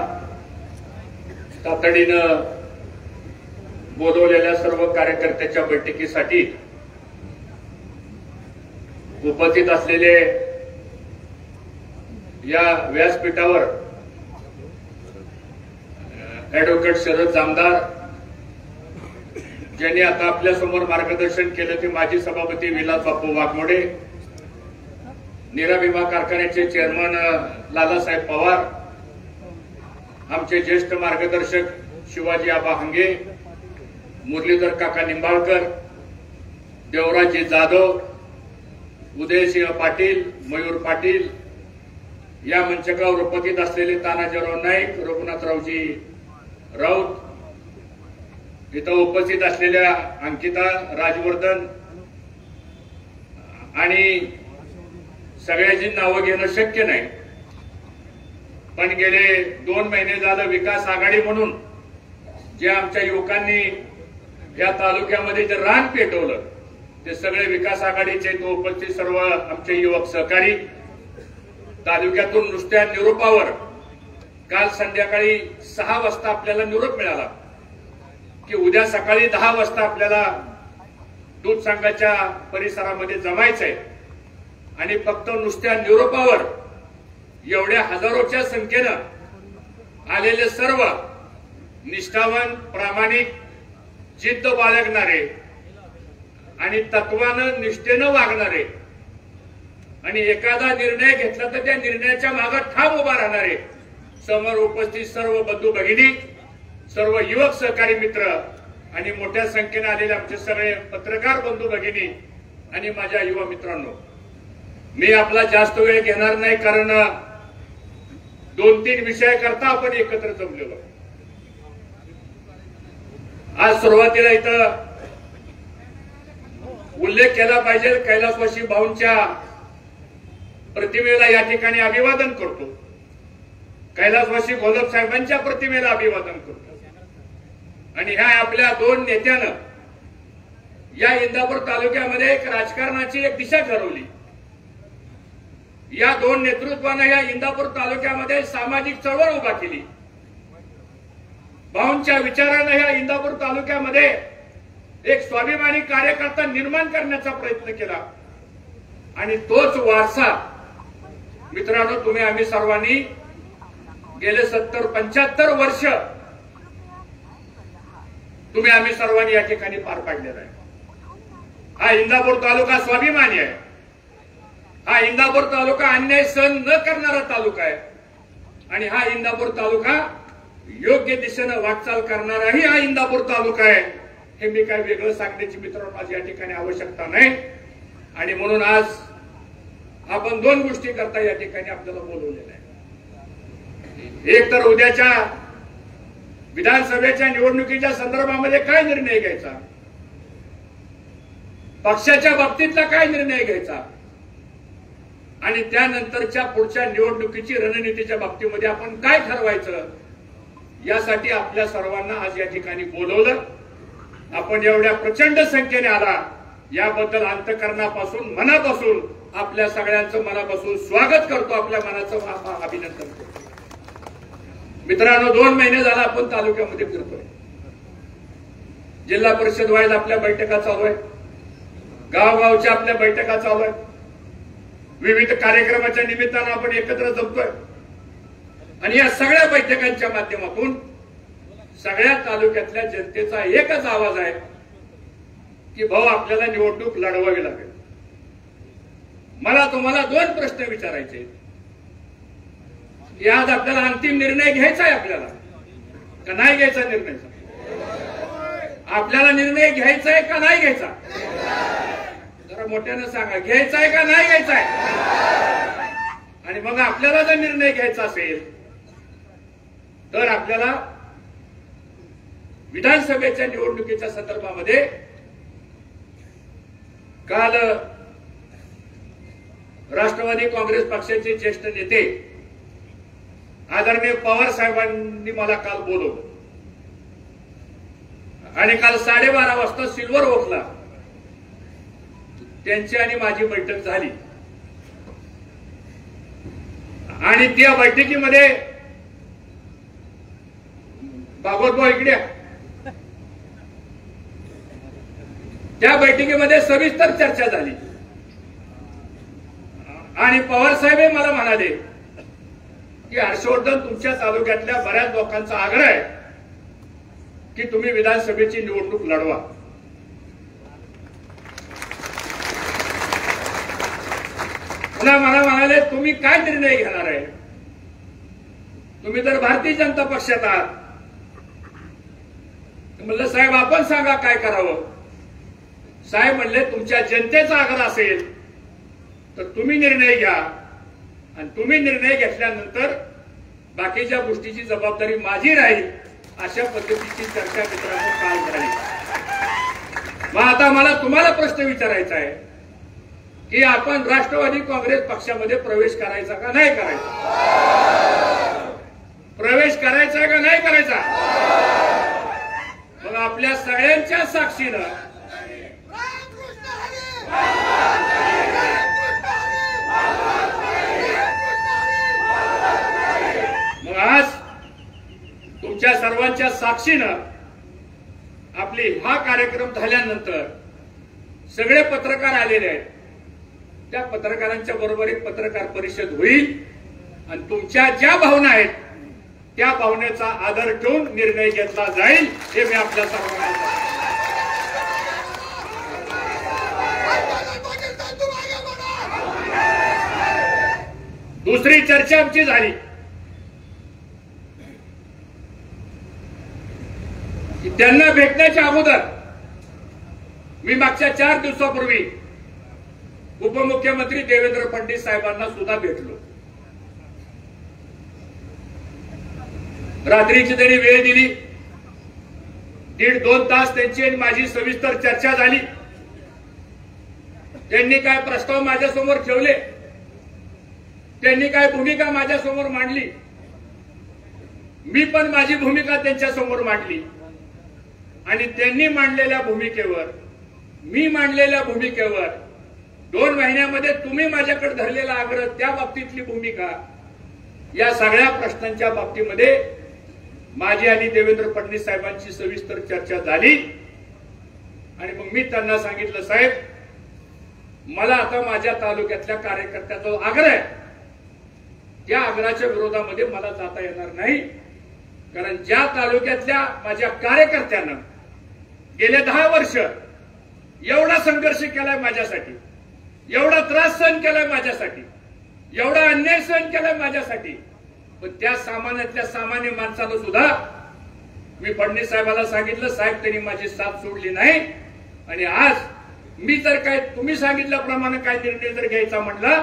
तातडीनं बोलवलेल्या सर्व कार्यकर्त्याच्या बैठकीसाठी उपस्थित असलेले या व्यासपीठावर ऍडव्होकेट शरद जामदार, ज्यांनी आता आपल्या समोर मार्गदर्शन केलं ते माजी सभापती विलास बापू वाघमोडे, नीरा विमा कारखान्याचे चेअरमन लालासाहेब पवार, आमचे ज्येष्ठ मार्गदर्शक शिवाजी आबा हंगे, मुरलीधर काका निंबाळकर, देवराजी जाधव, उदयसिंह पाटील, मयूर पाटील, या मंचकावर उपस्थित असलेले तानाजीराव नाईक, रघुनाथरावजी राऊत, इथं उपस्थित असलेल्या अंकिता राजवर्धन आणि सगळ्यांची नावं घेणं शक्य नाही, पण गेले 2 महिने झालं विकास आघाडी म्हणून जे आमच्या युवकांनी या तालुक्यामध्ये जे रान पेटवलं ते सगळे विकास आघाडीचे तो उपस्थित सर्व आमचे युवक सहकारी तालुक्यातून नुसत्या निरोपावर काल संध्याकाळी 6 वाजता आपल्याला निरोप मिळाला की उद्या सकाळी 10 वाजता आपल्याला दूध संघाच्या परिसरामध्ये जमायचंय. आणि फक्त नुसत्या निरोपावर एवढ्या हजारोच्या संख्येनं आलेले सर्व निष्ठावान, प्रामाणिक, जिद्द बाळगणारे आणि तत्वानं निष्ठेनं वागणारे आणि एखादा निर्णय घेतला तर त्या निर्णयाच्या मागे ठाम उभा राहणारे समोर उपस्थित सर्व बंधू भगिनी, सर्व युवक सहकारी मित्र आणि मोठ्या संख्येने आलेले आमचे सगळे पत्रकार बंधू भगिनी आणि माझ्या युवा मित्रांनो, मी आपला जास्त वेळ घेणार नाही कारण 2-3 विषय करता आपण एकत्र जमलेलो. आज सुरुवातीला इथं उल्लेख केला पाहिजे, कैलासवासी भाऊंच्या प्रतिमेला या ठिकाणी अभिवादन करतो. कैलासवासी गोलप साहेबांच्या प्रतिमेला अभिवादन करतो. आणि ह्या आपल्या 2 नेत्यानं या इंदापूर तालुक्यामध्ये एक राजकारणाची एक दिशा ठरवली. या 2 नेतृत्वानं या इंदापूर तालुक्यामध्ये सामाजिक चळवळ उभा केली. भाऊंच्या विचारानं या इंदापूर तालुक्यामध्ये एक स्वाभिमानी कार्यकर्ता निर्माण करण्याचा प्रयत्न केला. आणि तोच वारसा मित्रांनो तुम्ही आम्ही सर्वांनी गेले 70-75 वर्ष तुम्ही आम्ही सर्वांनी या ठिकाणी पार पाडलेला आहे. हा इंदापूर तालुका स्वाभिमानी आहे. हा इंदापूर तालुका अन्याय सहन न करणारा तालुका आहे. आणि हा इंदापूर तालुका योग्य दिशेनं वाटचाल करणाराही हा इंदापूर तालुका आहे. हे मी काय वेगळं सांगण्याची मित्रांनो आज या ठिकाणी आवश्यकता नाही. आणि म्हणून आज आपण 2 गोष्टी करता या ठिकाणी आपल्याला बोलवलेलं आहे. एक तर उद्याच्या विधानसभेच्या निवडणुकीच्या संदर्भामध्ये काय निर्णय घ्यायचा, पक्षाच्या बाबतीतला काय निर्णय घ्यायचा आणि त्यानंतरच्या पुढच्या निवडणुकीची रणनीतीच्या बाबतीमध्ये आपण काय ठरवायचं, यासाठी आपल्या सर्वांना आज या ठिकाणी बोलवलं. आपण एवढ्या प्रचंड संख्येने आला याबद्दल अंतःकरणापासून मनापासून आपल्या सगळ्यांचं मनापासून स्वागत करतो, आपल्या मनाचं अभिनंदन करतो. मित्रांनो, 2 महिने झाला आपण तालुक्यामध्ये फिरतोय. जिल्हा परिषद वाईज आपल्या बैठका चालू आहे, गावगावच्या आपल्या बैठका चालू आहेत, विविध कार्यक्रमाच्या निमित्तानं आपण एकत्र जमतोय आणि या सगळ्या बैठकांच्या माध्यमातून सगळ्या तालुक्यातल्या जनतेचा एकच आवाज आहे की भाऊ आपल्याला निवडणूक लढवावी लागेल. मला तुम्हाला 2 प्रश्न विचारायचे आहेत की आज आपल्याला अंतिम निर्णय घ्यायचा आहे आपल्याला का नाही घ्यायचा निर्णय? आपल्याला निर्णय घ्यायचा आहे का नाही घ्यायचा? जरा मोठ्यानं सांगा, घ्यायचा आहे का नाही घ्यायचा आहे? आणि मग आपल्याला जर निर्णय घ्यायचा असेल तर आपल्याला विधानसभेच्या निवडणुकीच्या संदर्भामध्ये काल राष्ट्रवादी काँग्रेस पक्षाचे ज्येष्ठ नेते आदरणीय पवार साहेबांनी मला काल बोलवलं आणि काल 12:30 वाजता सिल्वर ओकला त्यांची आणि माझी बैठक झाली. आणि त्या बैठकीमध्ये भागवतभाऊ इकडे, त्या बैठकीमध्ये सविस्तर चर्चा झाली आणि पवार साहेब मला म्हणाले की हर्षवर्धन, तुमच्या तालुक्यातल्या बऱ्याच लोकांचा आग्रह आहे की तुम्ही विधानसभेची निवडणूक लढवा. पुन्हा मला म्हणाले, तुम्ही काय निर्णय घेणार आहे? तुम्ही तर भारतीय जनता पक्षात आहात. म्हणलं साहेब आपण सांगा काय करावं. साहेब म्हणले, तुमच्या जनतेचा आग्रह असेल तर तुम्ही निर्णय घ्या आणि तुम्ही निर्णय घेतल्यानंतर बाकीच्या गोष्टीची जबाबदारी माझी राहील. अशा पद्धतीची चर्चा मित्रांनो काल झाली. मग आता मला तुम्हाला प्रश्न विचारायचा आहे की आपण राष्ट्रवादी काँग्रेस पक्षामध्ये प्रवेश करायचा का नाही करायचा? प्रवेश करायचा का नाही करायचा? मग आपल्या सगळ्यांच्या साक्षीनं मग आज तुमच्या सर्वांच्या साक्षीनं आपली हा कार्यक्रम झाल्यानंतर सगळे पत्रकार आलेले आहेत. त्या पत्रकारांच्या बरोबर एक पत्रकार परिषद होईल आणि तुमच्या ज्या भावना आहेत त्या भावनेचा आदर ठेवून निर्णय घेतला जाईल हे मी आपल्या सर्वांना सांगतो. दुसरी चर्चा आमची झाली की त्यांना भेटण्याच्या अगोदर मी मागच्या 4 दिवसापूर्वी उपमुख्यमंत्री देवेंद्र फडणवीस साहेबांना सुद्धा भेटलो. रात्रीची त्यांनी वेळ दिली. 1.5-2 तास त्यांची आणि माझी सविस्तर चर्चा झाली. त्यांनी काय प्रस्ताव माझ्यासमोर ठेवले, त्यांनी काय भूमिका माझ्यासमोर मांडली, मी पण माझी भूमिका त्यांच्यासमोर मांडली आणि त्यांनी मांडलेल्या भूमिकेवर, मी मांडलेल्या भूमिकेवर 2 महिन्यामध्ये तुम्ही माझ्याकडे धरलेला आग्रह, त्या बाबतीतली भूमिका, या सगळ्या प्रश्नांच्या बाबतीमध्ये माझी आणि देवेंद्र फडणवीस साहेबांची सविस्तर चर्चा झाली. आणि मग मी त्यांना सांगितलं, साहेब मला आता माझ्या तालुक्यातल्या कार्यकर्त्याचा आग्रह आहे, त्या आग्रहाच्या विरोधामध्ये मला जाता येणार नाही. कारण ज्या तालुक्यातल्या माझ्या कार्यकर्त्यानं गेले 10 वर्ष एवढा संघर्ष केलाय माझ्यासाठी, एवढा त्रास सहन केलाय माझ्यासाठी, एवढा अन्याय सहन केलाय माझ्यासाठी, पण त्या सामान्यातल्या सामान्य माणसानं सुद्धा मी फडणवीस साहेबांना सांगितलं, साहेब त्यांनी माझी साथ सोडली नाही. आणि आज मी जर काय तुम्ही सांगितल्याप्रमाणे काय निर्णय जर घ्यायचा म्हटला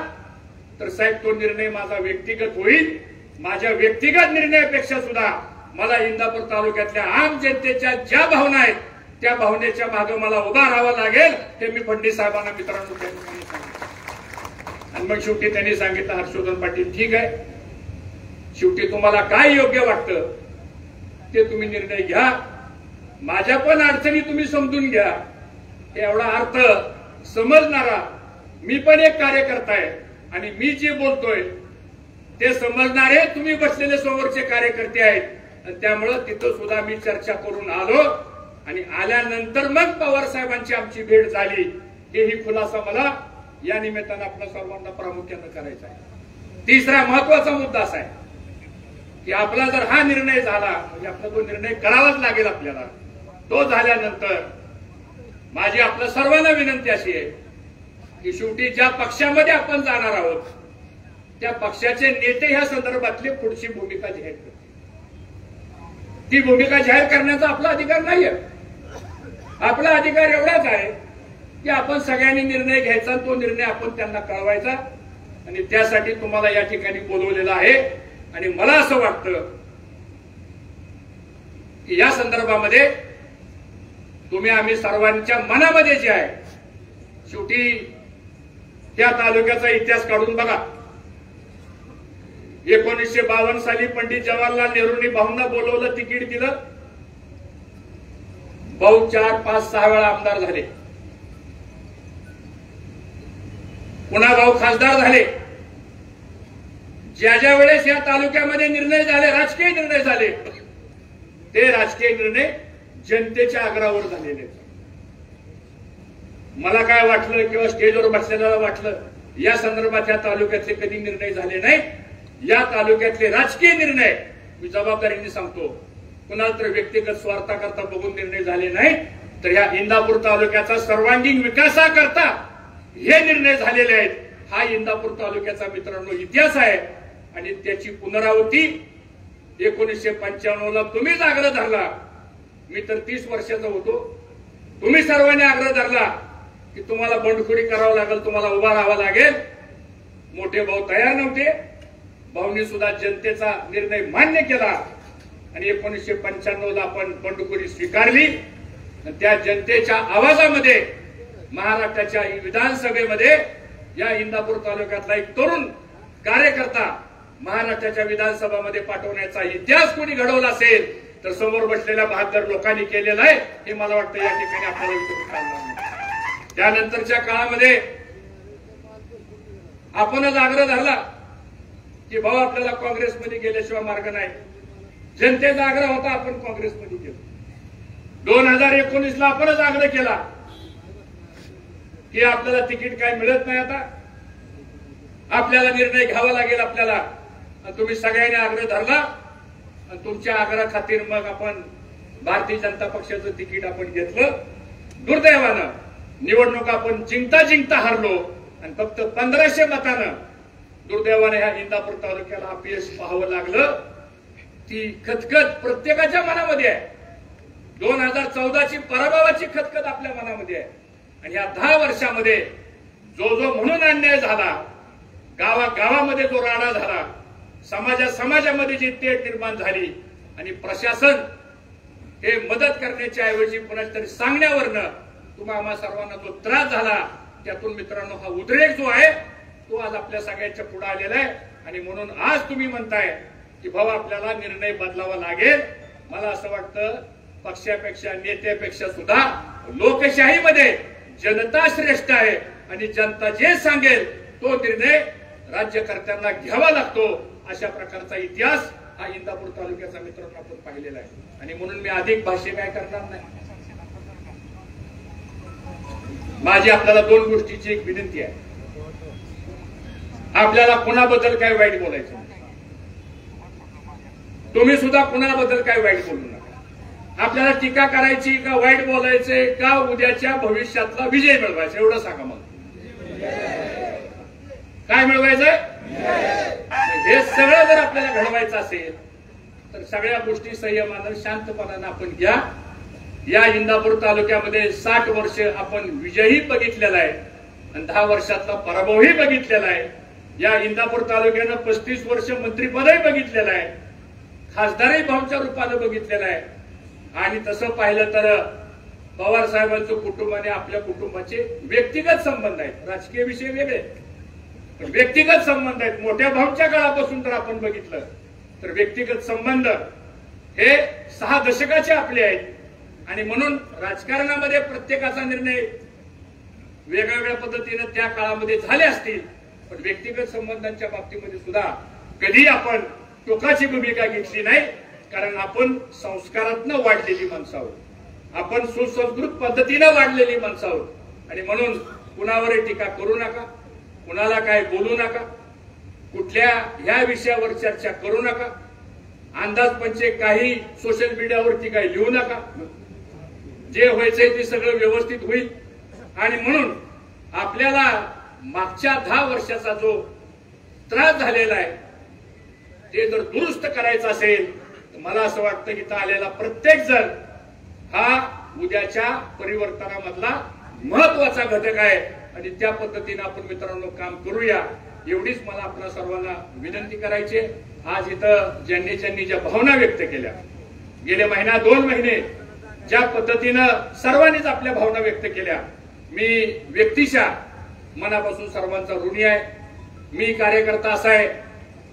तर साहेब तो निर्णय माझा व्यक्तिगत होईल. माझ्या व्यक्तिगत निर्णयापेक्षा सुद्धा मला इंदापूर तालुक्यातल्या आम जनतेच्या ज्या भावना आहेत त्या भावनेच्या मागे मला उभा राहावं लागेल, हे मी फडणवीस साहेबांना मित्रांनो त्या ठिकाणी सांगितलं. आणि मग शेवटी त्यांनी सांगितलं, हर्षवर्धन पाटील ठीक आहे, शेवटी तुम्हाला काय योग्य वाटतं ते तुम्ही निर्णय घ्या. माझ्या पण अडचणी तुम्ही समजून घ्या, एवढा अर्थ समजणारा मी पण एक कार्यकर्ता आहे आणि मी जे बोलतोय ते समजणारे तुम्ही बसलेले समोरचे कार्यकर्ते आहेत. आणि त्यामुळं तिथं सुद्धा मी चर्चा करून आलो आणि आल्यानंतर मग पवार साहेबांची आमची भेट झाली. हेही खुलासा मला या निमित्तानं आपल्या सर्वांना प्रामुख्यानं करायचा आहे. तिसरा महत्वाचा मुद्दा असा आहे की आपला जर हा निर्णय झाला म्हणजे आपला तो निर्णय करावाच लागेल आपल्याला. तो झाल्यानंतर माझी आपल्या सर्वांना विनंती अशी आहे की शेवटी ज्या पक्षामध्ये आपण जाणार आहोत त्या पक्षाचे नेते ह्या संदर्भातली पुढची भूमिका जाहीर करतील. ती भूमिका जाहीर करण्याचा आपला अधिकार नाहीये. आपला अधिकार एवढाच आहे की आपण सगळ्यांनी निर्णय घ्यायचा, तो निर्णय आपण त्यांना कळवायचा आणि त्यासाठी तुम्हाला या ठिकाणी बोलवलेलं आहे. आणि मला असं वाटतं की या संदर्भामध्ये तुम्ही आम्ही सर्वांच्या मनामध्ये जे आहे, शेवटी त्या तालुक्याचा इतिहास काढून बघा. 1952 साली पंडित जवाहरलाल नेहरूंनी भाऊंना बोलवलं, तिकीट दिलं. भाऊ 4, 5, 6 वेळा आमदार झाले. पुन्हा भाऊ खासदार झाले. ज्या ज्या वेळेस या तालुक्यामध्ये निर्णय झाले, राजकीय निर्णय झाले, ते राजकीय निर्णय जनतेच्या आग्रहावर झालेले. मला काय वाटलं किंवा स्टेजवर बसलेल्याला वाटलं या संदर्भात या तालुक्यातले कधी निर्णय झाले नाही. या तालुक्यातले राजकीय निर्णय मी जबाबदारीने सांगतो, कुणाला तर व्यक्तिगत स्वार्थाकरता बघून निर्णय झाले नाही, तर या इंदापूर तालुक्याचा सर्वांगीण विकासाकरता हे निर्णय झालेले आहेत. हा इंदापूर तालुक्याचा मित्रांनो इतिहास आहे आणि त्याची पुनरावृत्ती 1995ला तुम्हीच आग्रह धरला. मी तर 30 वर्षाचा होतो. तुम्ही सर्वांनी आग्रह धरला की तुम्हाला बंडखोरी करावं लागेल, तुम्हाला उभा राहावं लागेल. मोठे भाऊ तयार नव्हते. भाऊंनी सुद्धा जनतेचा निर्णय मान्य केला आणि 1995ला आपण बंडखोरी स्वीकारली. त्या जनतेच्या आवाजामध्ये महाराष्ट्राच्या विधानसभेमध्ये या इंदापूर तालुक्यातला एक तरुण कार्यकर्ता महाराष्ट्राच्या विधानसभामध्ये पाठवण्याचा इतिहास कोणी घडवला असेल तर समोर बसलेल्या 72 लोकांनी केलेला आहे. हे मला वाटतं या ठिकाणी आपल्याला विचारून चालणार नाही. त्यानंतरच्या काळामध्ये आपणच आग्रह धरला की भाऊ आपल्याला काँग्रेसमध्ये गेल्याशिवाय मार्ग नाही. जनतेचा आग्रह होता, आपण काँग्रेसमध्ये गेलो. 2019ला आपणच आग्रह केला की आपल्याला तिकीट काय मिळत नाही, आता आपल्याला निर्णय घ्यावा लागेल आपल्याला. तुम्ही सगळ्यांनी आग्रह धरला आणि तुमच्या आग्रह खातीर मग आपण भारतीय जनता पक्षाचं तिकीट आपण घेतलं. दुर्दैवानं निवडणूक आपण जिंकता हारलो आणि फक्त 1500 मतानं दुर्दैवाने ह्या इंदापूर तालुक्याला अपयश पाहावं लागलं. ती खतखत प्रत्येकाच्या मनामध्ये आहे. 2014ची पराभवाची खतखत आपल्या मनामध्ये आहे. आणि या 10 वर्षामध्ये जो म्हणून अन्याय झाला, गावागावामध्ये जो राडा झाला, समाजामध्ये जी तेढ निर्माण झाली आणि प्रशासन हे मदत करण्याच्या ऐवजी पुन्हा तरी सांगण्यावरनं तुम्हा आम्हा सर्वांना जो त्रास झाला, त्यातून मित्रांनो हा उद्रेक जो आहे तो आज आपल्या सगळ्यांच्या पुढे आलेला आहे. आणि म्हणून आज तुम्ही म्हणताय की भाऊ आपल्याला निर्णय बदलावा लागेल. मला असं वाटतं पक्षापेक्षा नेत्यापेक्षा सुद्धा लोकशाहीमध्ये जनता श्रेष्ठ आहे आणि जनता जे सांगेल तो निर्णय राज्यकर्त्यांना घ्यावा लागतो. अशा प्रकारचा इतिहास हा इंदापूर तालुक्याचा मित्रांनो आपण पाहिलेला आहे. आणि म्हणून मी अधिक भाष्य काय करणार नाही. माझी आपल्याला 2 गोष्टीची एक विनंती आहे. आपल्याला कुणाबद्दल काय वाईट बोलायचं नाही. तुम्ही सुद्धा कुणाबद्दल काय वाईट बोलू नका. आपल्याला टीका करायची का वाईट बोलायचे का उद्याच्या भविष्यातला विजय मिळवायचा एवढं सांगा मला. काय मिळवायचंय? हे सगळं जर आपल्याला घडवायचं असेल तर सगळ्या गोष्टी संयमानं शांतपणानं आपण घ्या. या इंदापूर तालुक्यामध्ये 60 वर्ष आपण विजयही बघितलेला आहे आणि 10 वर्षातला पराभवही बघितलेला आहे. या इंदापूर तालुक्यानं 35 वर्ष मंत्रिपदही बघितलेलं आहे, खासदारही भाऊच्या रूपानं बघितलेलं आहे. आणि तसं पाहिलं तर पवार साहेबांचं कुटुंब आणि आपल्या कुटुंबाचे व्यक्तिगत संबंध आहेत. राजकीय विषय वेगळे पण व्यक्तिगत संबंध आहेत. मोठ्या भाऊच्या काळापासून जर आपण बघितलं तर व्यक्तिगत संबंध हे 6 दशकाचे आपले आहेत. आणि म्हणून राजकारणामध्ये प्रत्येकाचा निर्णय वेगवेगळ्या पद्धतीने त्या काळामध्ये झाले असतील, पण व्यक्तिगत संबंधांच्या बाबतीमध्ये सुद्धा कधी आपण टोकाची भूमिका घेतली नाही, कारण आपण संस्कारातनं वाढलेली माणसं आहोत, आपण सुसंस्कृत पद्धतीनं वाढलेली माणसं आहोत आणि म्हणून कुणावर टीका करू नका, कुणाला काय बोलू नका, कुठल्या ह्या विषयावर चर्चा करू नका, अंदाजपंचे काही सोशल मीडियावरती काही लिहू नका, जे व्हायचंय ते सगळं व्यवस्थित होईल. आणि म्हणून आपल्याला मागच्या 10 वर्षाचा जो त्रास झालेला आहे ते जर दुरुस्त करायचं असेल तर मला असं वाटतं की इथं आलेला प्रत्येक जण हा उद्याच्या परिवर्तनामधला महत्वाचा घटक आहे आणि त्या पद्धतीने आपण मित्रांनो काम करूया, एवढीच मला आपल्या सर्वांना विनंती करायची. आज इथं ज्यांनी ज्या भावना व्यक्त केल्या, गेले महिना 2 महिने ज्या पद्धतीनं सर्वांनीच आपल्या भावना व्यक्त केल्या, मी व्यक्तिशः मनापासून सर्वांचा ऋणी आहे. मी कार्यकर्ता असा आहे,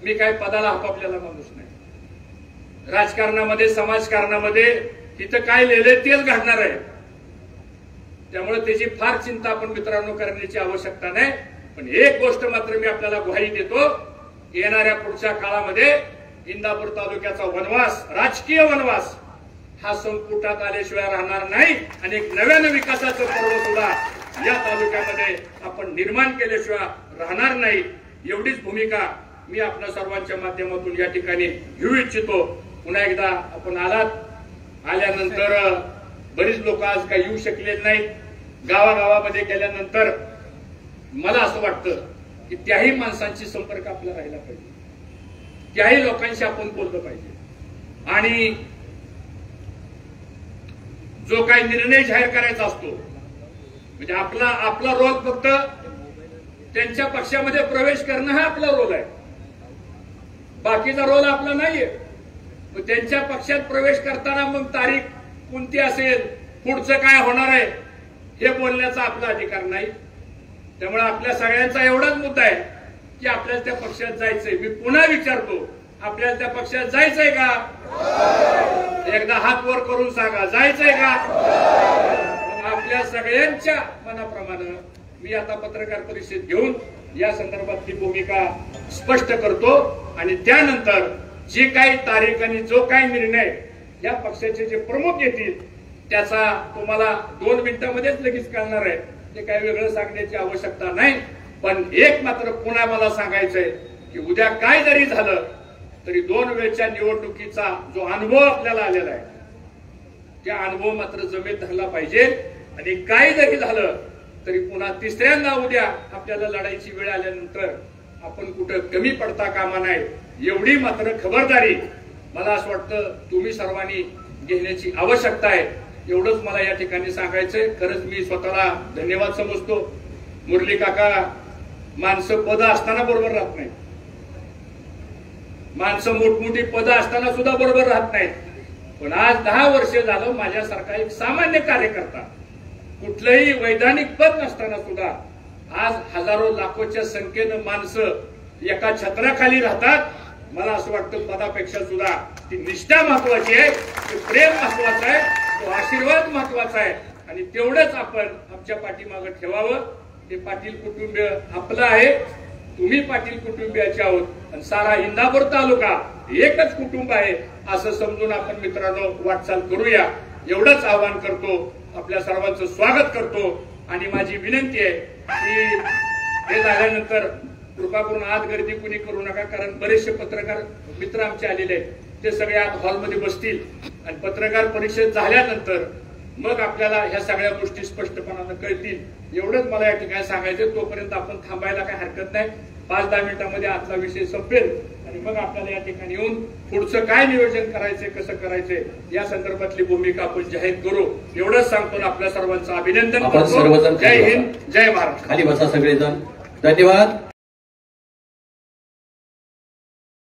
मी काय पदाला आपापल्याला माणूस नाही. राजकारणामध्ये समाजकारणामध्ये इथं काय लिहिलंय तेच घडणार आहे, त्यामुळे त्याची फार चिंता आपण मित्रांनो करण्याची आवश्यकता नाही. पण एक गोष्ट मात्र मी आपल्याला ग्वाही देतो, येणाऱ्या पुढच्या काळामध्ये इंदापूर तालुक्याचा वनवास, राजकीय वनवास हा संपुटात आल्याशिवाय राहणार नाही आणि एक नव्यानं विकासाचं पर्व सुद्धा या तालुक्यामध्ये आपण निर्माण केल्याशिवाय राहणार नाही. एवढीच भूमिका मी आपल्या सर्वांच्या माध्यमातून या ठिकाणी घेऊ इच्छितो. पुन्हा एकदा आपण आल्यानंतर बरीच लोक आज काही येऊ शकले नाहीत. गावागावामध्ये गेल्यानंतर मला असं वाटतं की त्याही माणसांची संपर्क आपला राहिला पाहिजे, त्याही लोकांशी आपण बोललं पाहिजे आणि जो काही निर्णय जाहीर करायचा असतो म्हणजे आपला रोल फक्त त्यांच्या पक्षामध्ये प्रवेश करणं हा आपला रोल आहे, बाकीचा रोल आपला नाहीये. त्यांच्या पक्षात प्रवेश करताना मग तारीख कोणती असेल, पुढचं काय होणार आहे हे बोलण्याचा आपला अधिकार नाही. त्यामुळे आपल्या सगळ्यांचा एवढाच मुद्दा आहे की आपल्याला त्या पक्षात जायचंय. मी पुन्हा विचारतो, आपल्याला त्या पक्षात जायचंय का? एकदा हात वर करून सांगा, जायचंय का? आपल्या सगळ्यांच्या मनाप्रमाणे मी आता पत्रकार परिषद घेऊन या संदर्भातली भूमिका स्पष्ट करतो आणि त्यानंतर जे काही तारीख आणि जो काही निर्णय या पक्षाचे जे प्रमुख येतील त्याचा तुम्हाला 2 मिनिटांमध्येच लगेच कळणार आहे. ते काही वेगळं सांगण्याची आवश्यकता नाही. पण एक मात्र पुन्हा मला सांगायचंय की उद्या काय जरी झालं तरी 2 वेळच्या निवडणुकीचा जो अनुभव आपल्याला आलेला आहे त्या अनुभव मात्र जमेत धरला पाहिजे आणि काय जरी झालं तरी पुन्हा 3ऱ्यांदा उद्या आपल्याला लढाईची वेळ आल्यानंतर आपण कुठं कमी पडता कामा नाही, एवढी मात्र खबरदारी मला असं वाटतं तुम्ही सर्वांनी घेण्याची आवश्यकता आहे. एवढंच मला या ठिकाणी सांगायचंय. खरंच मी स्वतःला धन्यवाद समजतो. मुरली काका, माणसं पद असताना बरोबर राहत नाहीत, माणसं मोठमोठी पद असताना सुद्धा बरोबर राहत नाहीत. पण आज 10 वर्ष झालं माझ्यासारखा एक सामान्य कार्यकर्ता कुठलंही वैधानिक पद नसताना सुद्धा आज हजारो लाखोच्या संख्येनं माणसं एका छत्राखाली राहतात. मला असं वाटतं पदापेक्षा सुद्धा ती निष्ठा महत्वाची आहे, ते प्रेम महत्वाचं आहे, तो आशीर्वाद महत्वाचा आहे आणि तेवढंच आपण आमच्या पाठीमागं ठेवावं. ते पाटील कुटुंबीय आपलं आहे, तुम्ही पाटील कुटुंबियाचे आहोत आणि सारा इंदापूर तालुका एकच कुटुंब आहे असं समजून आपण मित्रांनो वाटचाल करूया. एवढंच आवाहन करतो. आपल्या सर्वांचं स्वागत करतो आणि माझी विनंती आहे की हे झाल्यानंतर कृपा करून आत गर्दी कुणी करू नका, कारण बरेचसे पत्रकार मित्र आमचे आलेले आहेत, ते सगळे आत हॉलमध्ये बसतील आणि पत्रकार परिषद झाल्यानंतर मग आपल्याला ह्या सगळ्या गोष्टी स्पष्टपणानं कळतील. एवढंच मला या ठिकाणी सांगायचं. तोपर्यंत आपण थांबायला काही हरकत नाही. 5-10 मिनिटांमध्ये आजचा विषय संपेल आणि मग आपल्याला या ठिकाणी येऊन पुढचं काय नियोजन करायचंय, कसं करायचंय या संदर्भातली भूमिका आपण जाहीर करू. एवढंच सांगतो. आपल्या सर्वांचं अभिनंदन करतो. जय हिंद, जय महाराष्ट्र. खाली बसा सगळेजण. धन्यवाद.